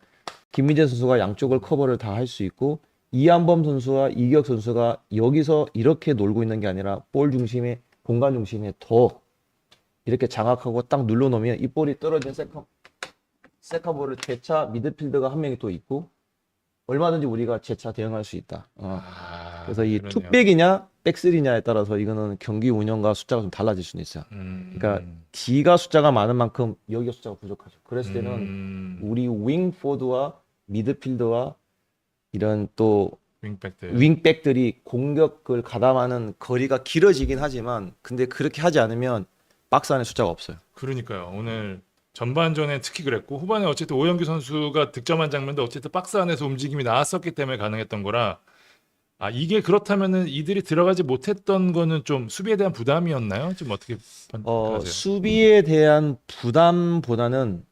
김민재 선수가 양쪽을 커버를 다 할 수 있고 이한범 선수와 이기혁 선수가 여기서 이렇게 놀고 있는 게 아니라 볼 중심에 공간 중심에 더 이렇게 장악하고 딱 눌러놓으면 이 볼이 떨어진 세컨볼을 재차 미드필더가 한 명이 또 있고 얼마든지 우리가 재차 대응할 수 있다. 그래서 이
그러네요.
투백이냐 백스리냐에 따라서 이거는 경기 운영과 숫자가 좀 달라질 수는 있어요. 그러니까 D가 숫자가 많은 만큼 여기가 숫자가 부족하죠. 그랬을 때는 우리 윙포드와 미드필더와 이런 또
윙백들.
윙백들이 공격을 가담하는 거리가 길어지긴 하지만 근데 그렇게 하지 않으면 박스 안에 숫자가 없어요.
그러니까요. 오늘 전반전에 특히 그랬고 후반에 어쨌든 오영규 선수가 득점한 장면도 어쨌든 박스 안에서 움직임이 나왔었기 때문에 가능했던 거라 이게 그렇다면은 이들이 들어가지 못했던 거는 좀 수비에 대한 부담이었나요? 좀 어떻게 판단하세요?
수비에 대한 부담보다는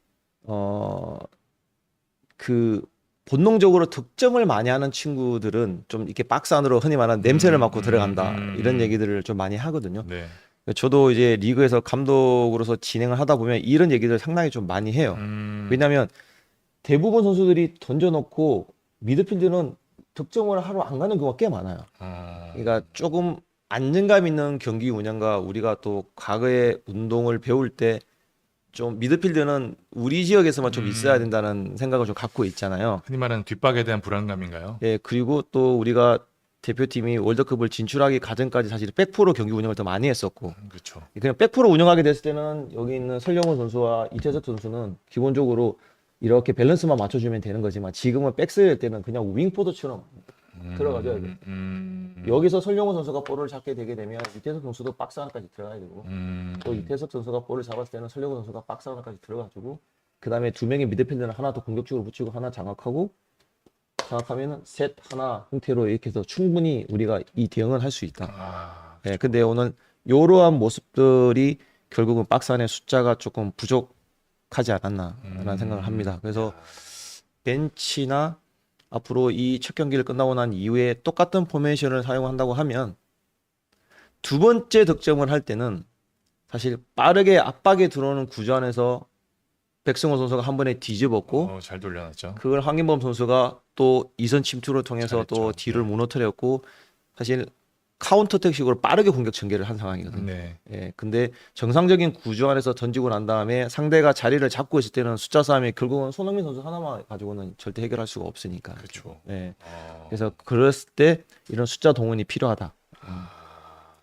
그 본능적으로 득점을 많이 하는 친구들은 좀 이렇게 박스 안으로 흔히 말하는 냄새를 맡고 들어간다 이런 얘기들을 좀 많이 하거든요.
네.
저도 이제 리그에서 감독으로서 진행을 하다 보면 이런 얘기들 상당히 좀 많이 해요. 왜냐하면 대부분 선수들이 던져놓고 미드필드는 득점을 하러 안 가는 경우가 꽤 많아요. 그러니까 조금 안정감 있는 경기 운영과 우리가 또 과거의 운동을 배울 때 좀 미드필드는 우리 지역에서만 좀 있어야 된다는 생각을 좀 갖고 있잖아요.
흔히 말하는 뒷박에 대한 불안감인가요?
예, 그리고 또 우리가 대표팀이 월드컵을 진출하기 가전까지 사실 백프로 경기 운영을 더 많이 했었고
그렇죠.
그냥 백프로 운영하게 됐을 때는 여기 있는 설령호 선수와 이태석 선수는 기본적으로 이렇게 밸런스만 맞춰주면 되는 거지만 지금은 백스일 때는 그냥 윙포드처럼 들어가줘야 돼. 여기서 설령호 선수가 볼을 잡게 되게 되면 이태석 선수도 박스 안까지 들어가야 되고 또 이태석 선수가 볼을 잡았을 때는 설령호 선수가 박스 안까지 들어가지고 그 다음에 두 명의 미드필더는 하나 더 공격적으로 붙이고 하나 장악하고 장악하면은 셋 하나 형태로 이렇게 해서 충분히 우리가 이 대응을 할 수 있다. 네, 근데 오늘 이러한 모습들이 결국은 박스 안에 숫자가 조금 부족하지 않았나라는 생각을 합니다. 그래서 벤치나 앞으로 이 첫 경기를 끝나고 난 이후에 똑같은 포메이션을 사용한다고 하면 두 번째 득점을 할 때는 사실 빠르게 압박에 들어오는 구조 안에서 백승호 선수가 한 번에 뒤집었고
잘 돌려놨죠.
그걸 황인범 선수가 또 이선 침투를 통해서
잘했죠.
또 뒤를 무너뜨렸고 사실 카운터택식으로 빠르게 공격 전개를 한 상황이거든요.
네.
예, 근데 정상적인 구조 안에서 던지고 난 다음에 상대가 자리를 잡고 있을 때는 숫자 싸움이 결국은 손흥민 선수 하나만 가지고는 절대 해결할 수가 없으니까.
그렇죠.
예. 그래서 그랬을 때 이런 숫자 동원이 필요하다.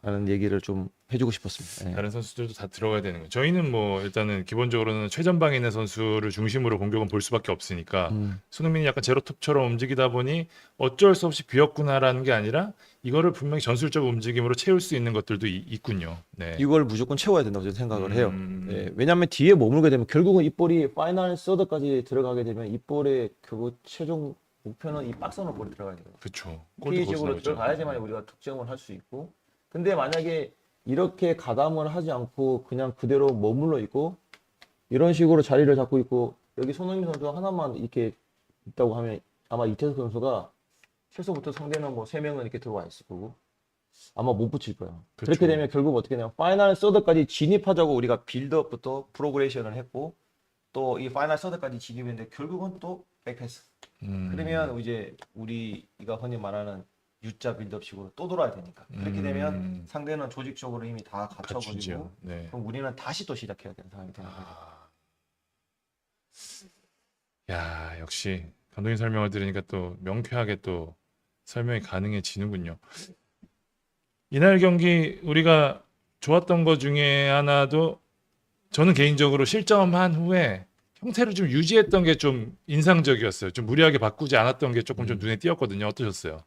라는 얘기를 좀 해주고 싶었습니다. 예.
다른 선수들도 다 들어가야 되는 거예요. 저희는 뭐 일단은 기본적으로는 최전방에 있는 선수를 중심으로 공격은 볼 수밖에 없으니까 손흥민이 약간 제로톱처럼 움직이다 보니 어쩔 수 없이 비었구나라는 게 아니라 이거를 분명히 전술적 움직임으로 채울 수 있는 것들도 있군요. 네.
이걸 무조건 채워야 된다고 저는 생각을 해요.
음.
예, 왜냐하면 뒤에 머물게 되면 결국은 이 볼이 파이널 서드까지 들어가게 되면 이 볼의 그 최종 목표는 이 박스 안으로 볼이 들어가야 돼요.
그렇죠.
피지으로 들어가야지만 우리가 득점을 할 수 있고 근데 만약에 이렇게 가담을 하지 않고 그냥 그대로 머물러 있고 이런 식으로 자리를 잡고 있고 여기 손흥민 선수가 하나만 이렇게 있다고 하면 아마 이태석 선수가 최소부터 상대는 뭐 3명은 이렇게 들어와 있을 거고 아마 못 붙일 거야.
그쵸.
그렇게 되면 결국 어떻게 되냐면 파이널 서드까지 진입하자고 우리가 빌드업부터 프로그레이션을 했고 또 이 파이널 서드까지 진입했는데 결국은 또 백패스. 그러면 이제 우리가 흔히 말하는 U자 빌드업식으로 또 돌아야 되니까 그렇게 되면 상대는 조직적으로 이미 다 갖춰버리고
갖추죠. 네.
그럼 우리는 다시 또 시작해야 되는 상황이 되는 거죠.
야, 역시 감독님 설명을 들으니까 또 명쾌하게 또 설명이 가능해지는군요. 이날 경기 우리가 좋았던 것 중에 하나도 저는 개인적으로 실점한 후에 형태를 좀 유지했던 게 좀 인상적이었어요. 좀 무리하게 바꾸지 않았던 게 조금 좀 눈에 띄었거든요. 어떠셨어요?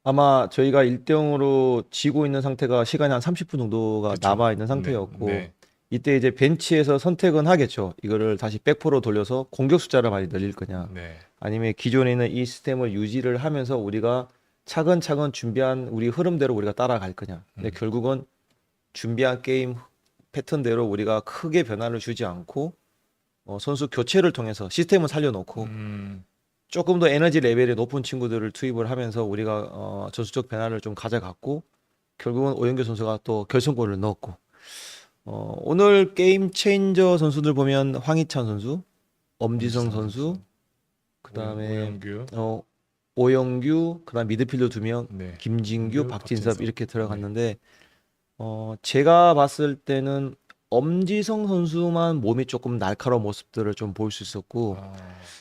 아마 저희가 1대0으로 지고 있는 상태가 시간이 한 30분 정도가
그쵸.
남아 있는 상태였고
네.
이때 이제 벤치에서 선택은 하겠죠. 이거를 다시 백포로 돌려서 공격 숫자를 많이 늘릴 거냐.
네.
아니면 기존에 있는 이 시스템을 유지를 하면서 우리가 차근차근 준비한 우리 흐름대로 우리가 따라갈 거냐. 근데 결국은 준비한 게임 패턴대로 우리가 크게 변화를 주지 않고 선수 교체를 통해서 시스템을 살려놓고 조금 더 에너지 레벨이 높은 친구들을 투입을 하면서 우리가 전술적 변화를 좀 가져갔고 결국은 오영규 선수가 또 결승골을 넣었고 오늘 게임 체인저 선수들 보면 황희찬 선수, 엄지성 선수, 그다음에 오영규, 그다음 미드필더 2명,
네.
김진규, 박진섭
박진섭.
이렇게 들어갔는데 제가 봤을 때는 엄지성 선수만 몸이 조금 날카로운 모습들을 좀 볼 수 있었고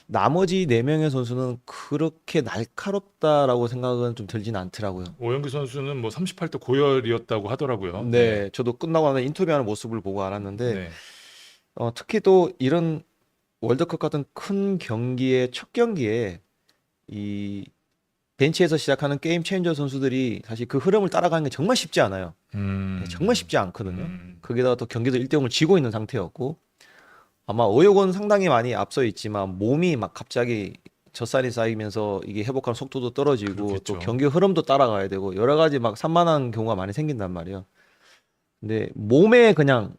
나머지 4명의 선수는 그렇게 날카롭다라고 생각은 좀 들진 않더라고요.
오영규 선수는 뭐 38도 고열이었다고 하더라고요.
네, 저도 끝나고 나서 인터뷰하는 모습을 보고 알았는데
네.
특히 또 이런 월드컵 같은 큰 경기의 첫 경기에 이 벤치에서 시작하는 게임 체인저 선수들이 사실 그 흐름을 따라가는 게 정말 쉽지 않아요. 정말 쉽지 않거든요. 거기다가 또 경기도 1대0을 지고 있는 상태였고 아마 오역은 상당히 많이 앞서 있지만 몸이 막 갑자기 젖살이 쌓이면서 이게 회복하는 속도도 떨어지고
그렇겠죠.
또 경기 흐름도 따라가야 되고 여러 가지 막 산만한 경우가 많이 생긴단 말이에요. 근데 몸에 그냥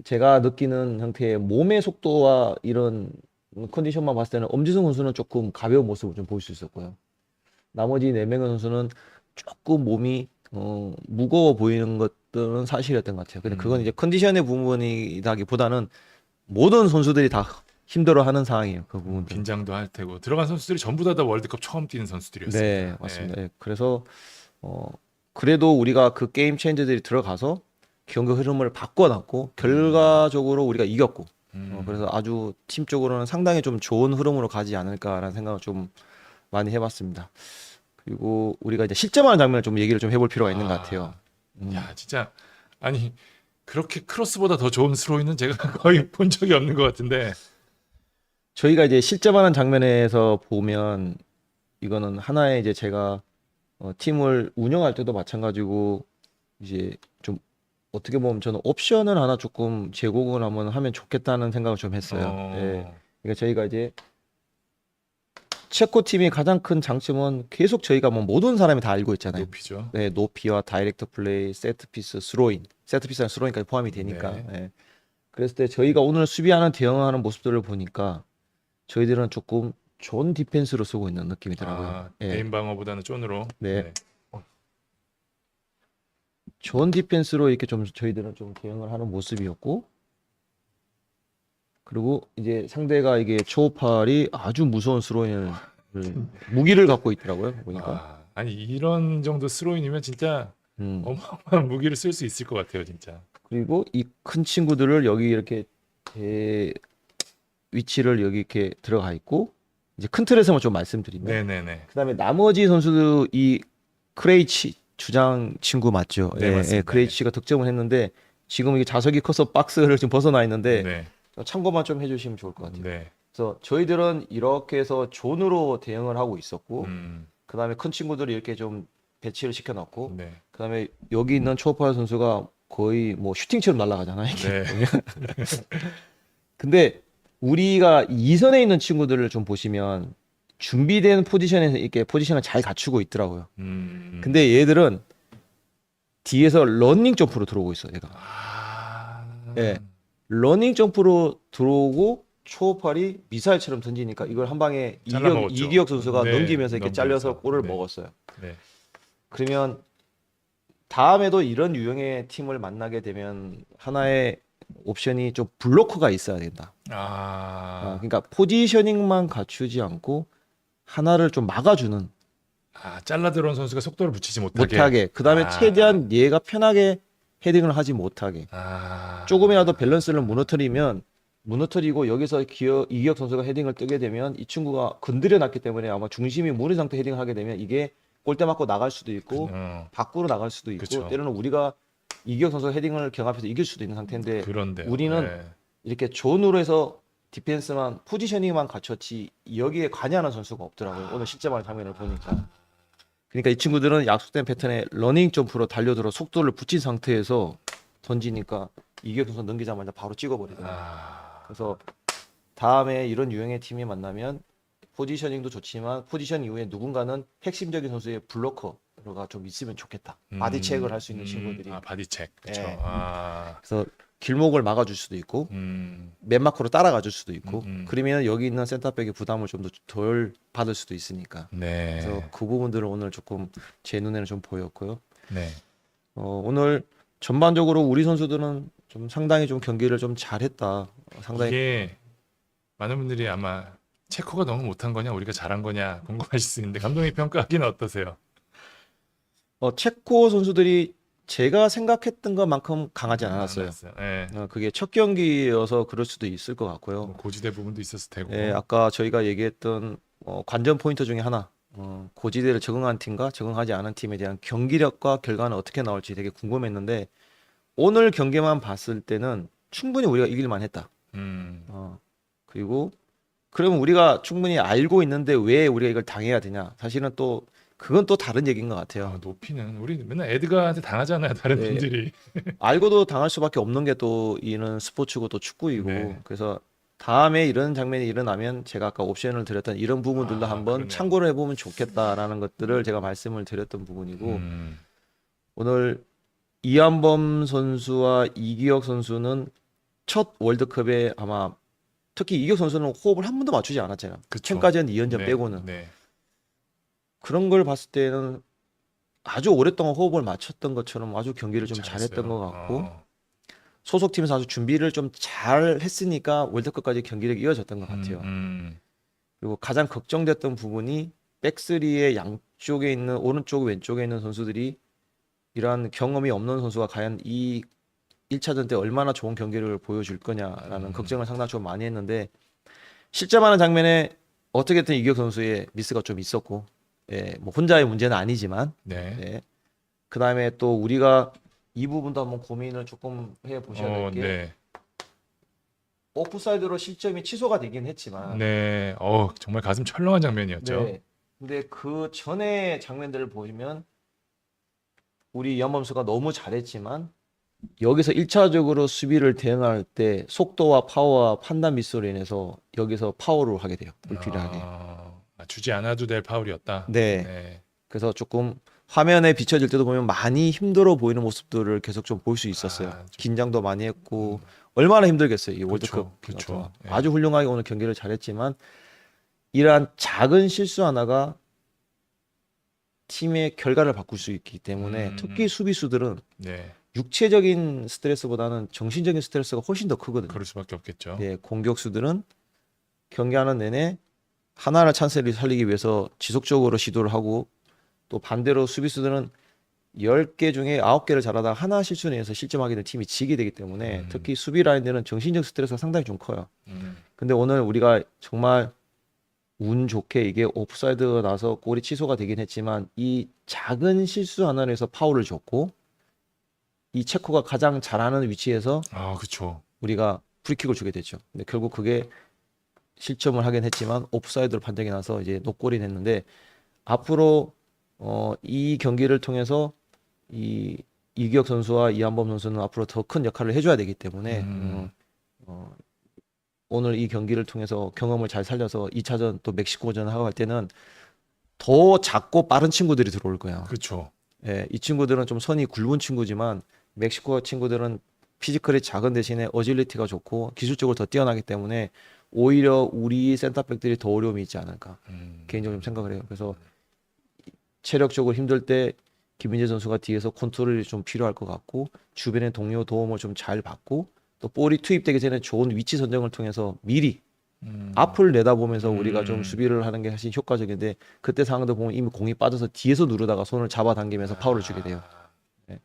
제가 느끼는 형태의 몸의 속도와 이런 컨디션만 봤을 때는 엄지성 선수는 조금 가벼운 모습을 좀 볼 수 있었고요. 나머지 4명의 선수는 조금 몸이 무거워 보이는 것들은 사실이었던 것 같아요. 근데 그건 이제 컨디션의 부분이라기보다는 모든 선수들이 다 힘들어하는 상황이에요. 그 부분들.
긴장도 할 테고 들어간 선수들이 전부 다 월드컵 처음 뛰는 선수들이었습니다.
네, 맞습니다. 네, 그래서 그래도 우리가 그 게임 체인저들이 들어가서 경기 흐름을 바꿔놨고 결과적으로 우리가 이겼고 그래서 아주 팀적으로는 상당히 좀 좋은 흐름으로 가지 않을까라는 생각을 좀 많이 해봤습니다. 그리고 우리가 이제 실점하는 장면을 좀 얘기를 좀 해볼 필요가 있는 것 같아요.
야, 진짜 아니 그렇게 크로스보다 더 좋은 스로이는 제가 거의 본 적이 없는 것 같은데.
저희가 이제 실점하는 장면에서 보면 이거는 하나의 이제 제가 팀을 운영할 때도 마찬가지고 이제 좀 어떻게 보면 저는 옵션을 하나 조금 제공을 한번 하면 좋겠다는 생각을 좀 했어요. 예. 그러니까 저희가 이제 체코 팀이 가장 큰 장점은 계속 저희가 뭐 모든 사람이 다 알고 있잖아요.
높이죠.
네, 높이와 다이렉트 플레이, 세트피스, 스로인, 세트피스랑 스로인까지 포함이 되니까.
네.
예. 그랬을 때 저희가 오늘 수비하는 대응하는 모습들을 보니까 저희들은 조금 존 디펜스로 쓰고 있는 느낌이 더라고요. 예.
개인 방어보다는 쫀으로.
네. 존 디펜스로 이렇게 좀 저희들은 좀 대응을 하는 모습이었고, 그리고 이제 상대가 이게 초우팔이 아주 무서운 스로인을 무기를 갖고 있더라고요. 보니까.
아니 이런 정도 스로인이면 진짜
음.
어마어마한 무기를 쓸 수 있을 것 같아요, 진짜.
그리고 이 큰 친구들을 여기 이렇게 위치를 여기 이렇게 들어가 있고, 이제 큰 틀에서만 좀 말씀드리면,
네네네.
그다음에 나머지 선수도 이 크레이치 주장 친구 맞죠?
네, 맞습니다.
크레이치가 득점을 했는데 지금 이게 자석이 커서 박스를 지금 벗어나 있는데
네.
참고만 좀 해주시면 좋을 것 같아요.
네.
그래서 저희들은 이렇게 해서 존으로 대응을 하고 있었고,
음.
그다음에 큰 친구들을 이렇게 좀 배치를 시켜놨고,
네.
그다음에 여기 있는 초우팔 선수가 거의 뭐 슈팅처럼 날아가잖아요. 이게.
네.
근데 우리가 이선에 있는 친구들을 좀 보시면 준비된 포지션에서 이렇게 포지션을 잘 갖추고 있더라고요. 근데 얘들은 뒤에서 러닝 점프로 들어오고 있어, 얘가. 예. 러닝 점프로 들어오고 초우팔이 미사일처럼 던지니까 이걸 한 방에
잘라 먹었죠.
이기혁 선수가
네,
넘기면서 이렇게 잘려서
넘기면서.
골을
네.
먹었어요.
네.
그러면 다음에도 이런 유형의 팀을 만나게 되면 하나의 옵션이 좀 블로커가 있어야 된다. 그러니까 포지셔닝만 갖추지 않고 하나를 좀 막아주는
잘라 들어온 선수가 속도를 붙이지 못하게.
못하게. 그다음에
아.
최대한 얘가 편하게 헤딩을 하지 못하게. 조금이라도 밸런스를 무너뜨리고 여기서 이기혁 선수가 헤딩을 뜨게 되면 이 친구가 건드려 놨기 때문에 아마 중심이 무너진 상태 헤딩을 하게 되면 이게 골대 맞고 나갈 수도 있고 밖으로 나갈 수도 있고
그쵸.
때로는 우리가 이기혁 선수가 헤딩을 경합해서 이길 수도 있는 상태인데
그런데
우리는 이렇게 존으로 해서 디펜스만 포지셔닝만 갖췄지 여기에 관여하는 선수가 없더라고요. 오늘 실제만 장면을 보니까. 그러니까 이 친구들은 약속된 패턴에 러닝 점프로 달려들어 속도를 붙인 상태에서 던지니까 이기혁 선수 넘기자마자 바로 찍어버리더라고요. 그래서 다음에 이런 유형의 팀이 만나면 포지셔닝도 좋지만 포지션 이후에 누군가는 핵심적인 선수의 블로커가 좀 있으면 좋겠다. 바디 체크를 할 수 있는 친구들이.
바디 체크. 그렇죠.
예. 그래서 길목을 막아줄 수도 있고 맨마크로 따라가줄 수도 있고 그러면 여기 있는 센터백의 부담을 좀 더 덜 받을 수도 있으니까.
네.
그래서 그 부분들을 오늘 조금 제 눈에는 좀 보였고요.
네.
오늘 전반적으로 우리 선수들은 좀 상당히 좀 경기를 좀 잘했다. 상당히
이게 많은 분들이 아마 체코가 너무 못한 거냐, 우리가 잘한 거냐 궁금하실 수 있는데 감독님 평가하기는 어떠세요?
체코 선수들이 제가 생각했던 것만큼 강하지 않았어요.
네.
그게 첫 경기여서 그럴 수도 있을 것 같고요.
뭐 고지대 부분도 있었을 테고.
아까 저희가 얘기했던 관전 포인트 중에 하나, 고지대를 적응한 팀과 적응하지 않은 팀에 대한 경기력과 결과는 어떻게 나올지 되게 궁금했는데 오늘 경기만 봤을 때는 충분히 우리가 이길만 했다. 그리고 그러면 우리가 충분히 알고 있는데 왜 우리가 이걸 당해야 되냐? 사실은 또 그건 또 다른 얘기인 것 같아요.
높이는 우리 맨날 에드가한테 당하잖아요, 다른
네.
분들이.
알고도 당할 수밖에 없는 게 또 이는 스포츠고 또 축구이고
네.
그래서 다음에 이런 장면이 일어나면 제가 아까 옵션을 드렸던 이런 부분들도 한번
그러네요.
참고를 해보면 좋겠다라는 것들을 제가 말씀을 드렸던 부분이고 오늘 이한범 선수와 이기혁 선수는 첫 월드컵에 아마 특히 이기혁 선수는 호흡을 한 번도 맞추지 않았잖아요.
그쵸.
챔까지는 2연전
네.
빼고는.
네.
그런 걸 봤을 때는 아주 오랫동안 호흡을 맞췄던 것처럼 아주 경기를 좀
잘했어요.
잘했던 것 같고 소속팀에서 아주 준비를 좀 잘 했으니까 월드컵까지 경기력이 이어졌던 것 같아요. 그리고 가장 걱정됐던 부분이 백스리의 양쪽에 있는 오른쪽 왼쪽에 있는 선수들이 이러한 경험이 없는 선수가 과연 이 1차전 때 얼마나 좋은 경기를 보여줄 거냐라는 걱정을 상당히 좀 많이 했는데 실점하는 장면에 어떻게든 이기혁 선수의 미스가 좀 있었고 뭐 혼자의 문제는 아니지만
네.
그 다음에 또 우리가 이 부분도 한번 고민을 조금 해 보셔야 될 게
네.
오프사이드로 실점이 취소가 되긴 했지만
네. 정말 가슴 철렁한 장면이었죠.
네. 근데 그 전에 장면들을 보면 우리 이한범 선수가 너무 잘했지만 여기서 1차적으로 수비를 대응할 때 속도와 파워와 판단 미스로 인해서 여기서 파워를 하게 돼요. 불필요하게.
주지 않아도 될 파울이었다.
네.
네.
그래서 조금 화면에 비춰질 때도 보면 많이 힘들어 보이는 모습들을 계속 좀 볼 수 있었어요.
좀-
긴장도 많이 했고 얼마나 힘들겠어요. 이 월드컵
그쵸.
동안.
예.
아주 훌륭하게 오늘 경기를 잘했지만 이러한 작은 실수 하나가 팀의 결과를 바꿀 수 있기 때문에 특히 수비수들은
네.
육체적인 스트레스보다는 정신적인 스트레스가 훨씬 더 크거든요.
그럴 수밖에 없겠죠.
예, 공격수들은 경기하는 내내 하나를 찬스를 살리기 위해서 지속적으로 시도를 하고 또 반대로 수비수들은 10개 중에 9개를 잘하다가 하나 실수로 인해서 실점하게 된 팀이 지게 되기 때문에 특히 수비 라인들은 정신적 스트레스가 상당히 좀 커요. 근데 오늘 우리가 정말 운 좋게 이게 오프사이드가 나서 골이 취소가 되긴 했지만 이 작은 실수 하나로 해서 파울을 줬고 이 체코가 가장 잘하는 위치에서
그쵸.
우리가 프리킥을 주게 됐죠. 근데 결국 그게 실점을 하긴 했지만 오프사이드로 판정이 나서 이제 노골이 됐는데 앞으로 이 경기를 통해서 이 이기혁 선수와 이한범 선수는 앞으로 더 큰 역할을 해줘야 되기 때문에 오늘 이 경기를 통해서 경험을 잘 살려서 2차전 또 멕시코전 하고 할 때는 더 작고 빠른 친구들이 들어올 거예요.
그쵸.
예, 이 친구들은 좀 선이 굵은 친구지만 멕시코 친구들은 피지컬이 작은 대신에 어질리티가 좋고 기술적으로 더 뛰어나기 때문에 오히려 우리 센터백들이 더 어려움이 있지 않을까 개인적으로 좀 생각을 해요. 그래서 체력적으로 힘들 때 김민재 선수가 뒤에서 컨트롤이 좀 필요할 것 같고 주변의 동료 도움을 좀 잘 받고 또 볼이 투입되기 전에 좋은 위치 선정을 통해서 미리 앞을 내다보면서 우리가 좀 수비를 하는 게 사실 효과적인데 그때 상황도 보면 이미 공이 빠져서 뒤에서 누르다가 손을 잡아당기면서 파울을 주게 돼요. 네.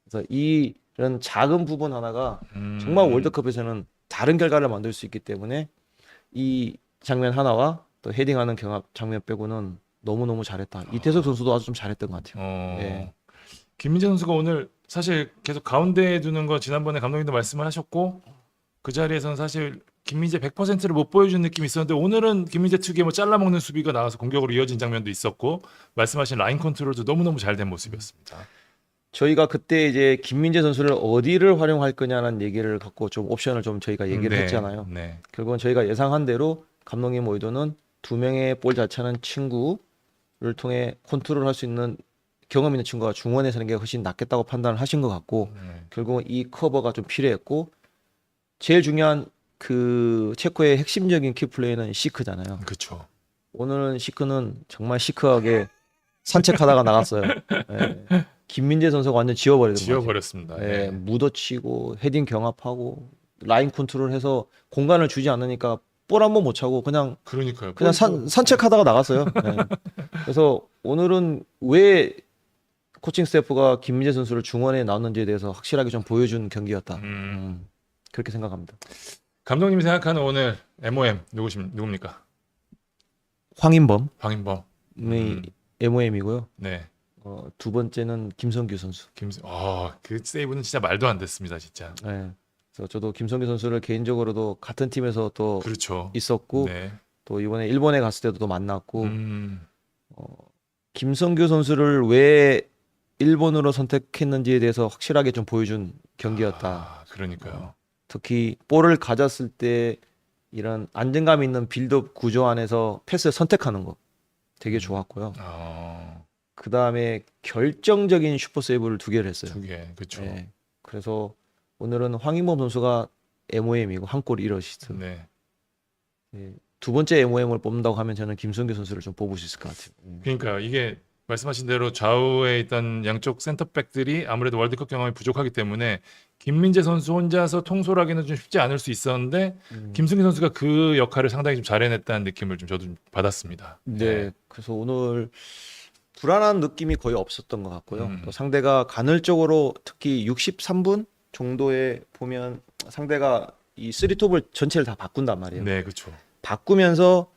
그래서 이런 작은 부분 하나가 정말 월드컵에서는 다른 결과를 만들 수 있기 때문에 이 장면 하나와 또 헤딩하는 경합 장면 빼고는 너무너무 잘했다. 이태석 선수도 아주 좀 잘했던 것 같아요. 네.
김민재 선수가 오늘 사실 계속 가운데에 두는 거 지난번에 감독님도 말씀을 하셨고 그 자리에서는 사실 김민재 100%를 못 보여준 느낌이 있었는데 오늘은 김민재 특유의 뭐 잘라먹는 수비가 나와서 공격으로 이어진 장면도 있었고 말씀하신 라인 컨트롤도 너무너무 잘 된 모습이었습니다.
저희가 그때 이제 김민재 선수를 어디를 활용할 거냐는 얘기를 갖고 좀 옵션을 좀 저희가 얘기를 했잖아요.
네.
결국은 저희가 예상한 대로 감독님 의도는 두 명의 볼 잘 차는 친구를 통해 컨트롤할 수 있는 경험 있는 친구가 중원에 서는 게 훨씬 낫겠다고 판단을 하신 것 같고 결국은 이 커버가 좀 필요했고 제일 중요한 그 체코의 핵심적인 키플레이는 시크잖아요.
그렇죠.
오늘은 시크는 정말 시크하게 산책하다가 나갔어요. 예. 김민재 선수가 완전 지워버리던 거죠.
지워버렸습니다.
예,
네.
묻어치고 헤딩 경합하고 라인 컨트롤해서 공간을 주지 않으니까 볼 한 번 못 차고 그냥
그러니까요.
산책하다가 나갔어요. 예. 그래서 오늘은 왜 코칭 스태프가 김민재 선수를 중원에 넣었는지에 대해서 확실하게 좀 보여준 경기였다. 그렇게 생각합니다.
감독님이 생각하는 오늘 MOM 누굽니까?
황인범이
황인범.
MOM이고요.
네.
두 번째는 김성규 선수.
그 세이브는 진짜 말도 안 됐습니다, 진짜.
네. 그래서 저도 김성규 선수를 개인적으로도 같은 팀에서 또
그렇죠.
있었고
네.
또 이번에 일본에 갔을 때도 또 만났고 김성규 선수를 왜 일본으로 선택했는지에 대해서 확실하게 좀 보여준 경기였다.
그러니까요.
특히 볼을 가졌을 때 이런 안정감 있는 빌드업 구조 안에서 패스를 선택하는 거 되게 좋았고요. 그 다음에 결정적인 슈퍼 세이브를 2개를 했어요.
2개, 그렇죠.
네. 그래서 오늘은 황인범 선수가 MOM이고 한 골 1어시스트.
네.
네. 두 번째 MOM을 뽑는다고 하면 저는 김성규 선수를 좀 뽑을 수 있을 것 같아요.
그러니까 이게 말씀하신 대로 좌우에 있던 양쪽 센터백들이 아무래도 월드컵 경험이 부족하기 때문에 김민재 선수 혼자서 통솔하기는 좀 쉽지 않을 수 있었는데 김승기 선수가 그 역할을 상당히 좀 잘 해냈다는 느낌을 좀 저도 좀 받았습니다.
네. 그래서 오늘 불안한 느낌이 거의 없었던 것 같고요. 또 상대가 간헐적으로 특히 63분 정도에 보면 상대가 이 3톱을 전체를 다 바꾼단 말이에요.
네, 그렇죠.
바꾸면서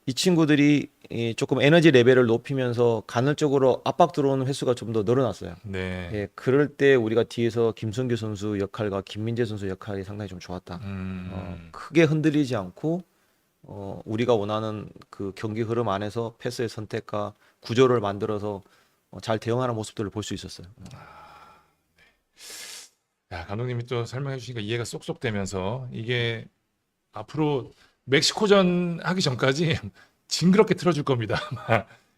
이 친구들이 이 조금 에너지 레벨을 높이면서 간헐적으로 압박 들어오는 횟수가 좀 더 늘어났어요.
네.
예, 그럴 때 우리가 뒤에서 김성규 선수 역할과 김민재 선수 역할이 상당히 좀 좋았다. 크게 흔들리지 않고 우리가 원하는 그 경기 흐름 안에서 패스의 선택과 구조를 만들어서 잘 대응하는 모습들을 볼 수 있었어요.
야, 감독님이 또 설명해 주시니까 이해가 쏙쏙 되면서 이게 앞으로 멕시코전 하기 전까지 징그럽게 틀어줄 겁니다.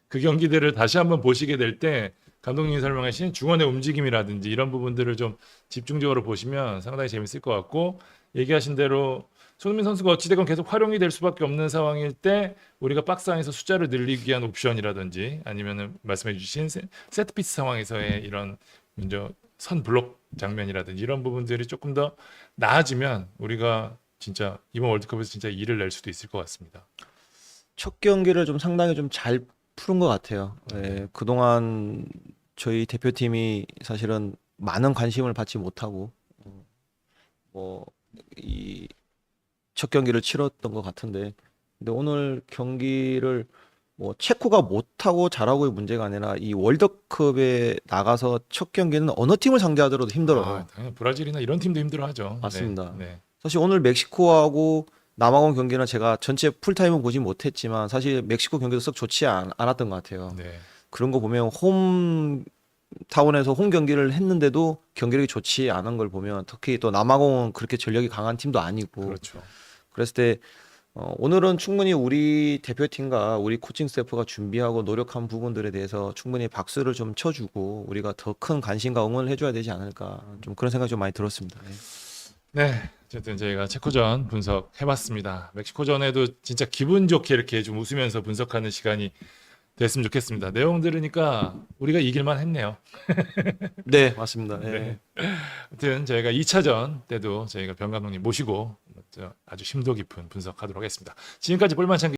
그 경기들을 다시 한번 보시게 될 때 감독님이 설명하신 중원의 움직임이라든지 이런 부분들을 좀 집중적으로 보시면 상당히 재밌을 것 같고 얘기하신 대로 손흥민 선수가 어찌되건 계속 활용이 될 수밖에 없는 상황일 때 우리가 박스 안에서 숫자를 늘리기 위한 옵션이라든지 아니면은 말씀해 주신 세트피스 상황에서의 이런 먼저 선 블록 장면이라든지 이런 부분들이 조금 더 나아지면 우리가 진짜 이번 월드컵에서 진짜 일을 낼 수도 있을 것 같습니다.
첫 경기를 좀 상당히 좀 잘 푸는 것 같아요. 예, 그동안 저희 대표팀이 사실은 많은 관심을 받지 못하고 이 첫 경기를 치렀던 것 같은데, 근데 오늘 경기를 뭐 체코가 못하고 잘하고의 문제가 아니라 이 월드컵에 나가서 첫 경기는 어느 팀을 상대하더라도 힘들어요.
아, 당연히 브라질이나 이런 팀도 힘들어하죠.
맞습니다.
네, 네.
사실 오늘 멕시코하고 남아공 경기는 제가 전체 풀타임은 보지 못했지만 사실 멕시코 경기도 썩 좋지 않았던 것 같아요.
네.
그런 거 보면 홈타운에서 홈 경기를 했는데도 경기력이 좋지 않은 걸 보면, 특히 또 남아공은 그렇게 전력이 강한 팀도 아니고,
그렇죠.
그랬을 때 오늘은 충분히 우리 대표팀과 우리 코칭 스태프가 준비하고 노력한 부분들에 대해서 충분히 박수를 좀 쳐주고 우리가 더 큰 관심과 응원을 해줘야 되지 않을까, 좀 그런 생각이 좀 많이 들었습니다. 네.
네, 어쨌든 저희가 체코전 분석해봤습니다. 멕시코전에도 진짜 기분 좋게 이렇게 좀 웃으면서 분석하는 시간이 됐으면 좋겠습니다. 내용 들으니까 우리가 이길만 했네요.
네, 맞습니다. 예.
네. 아무튼 저희가 2차전 때도 저희가 병 감독님 모시고 아주 심도 깊은 분석하도록 하겠습니다. 지금까지 볼만찬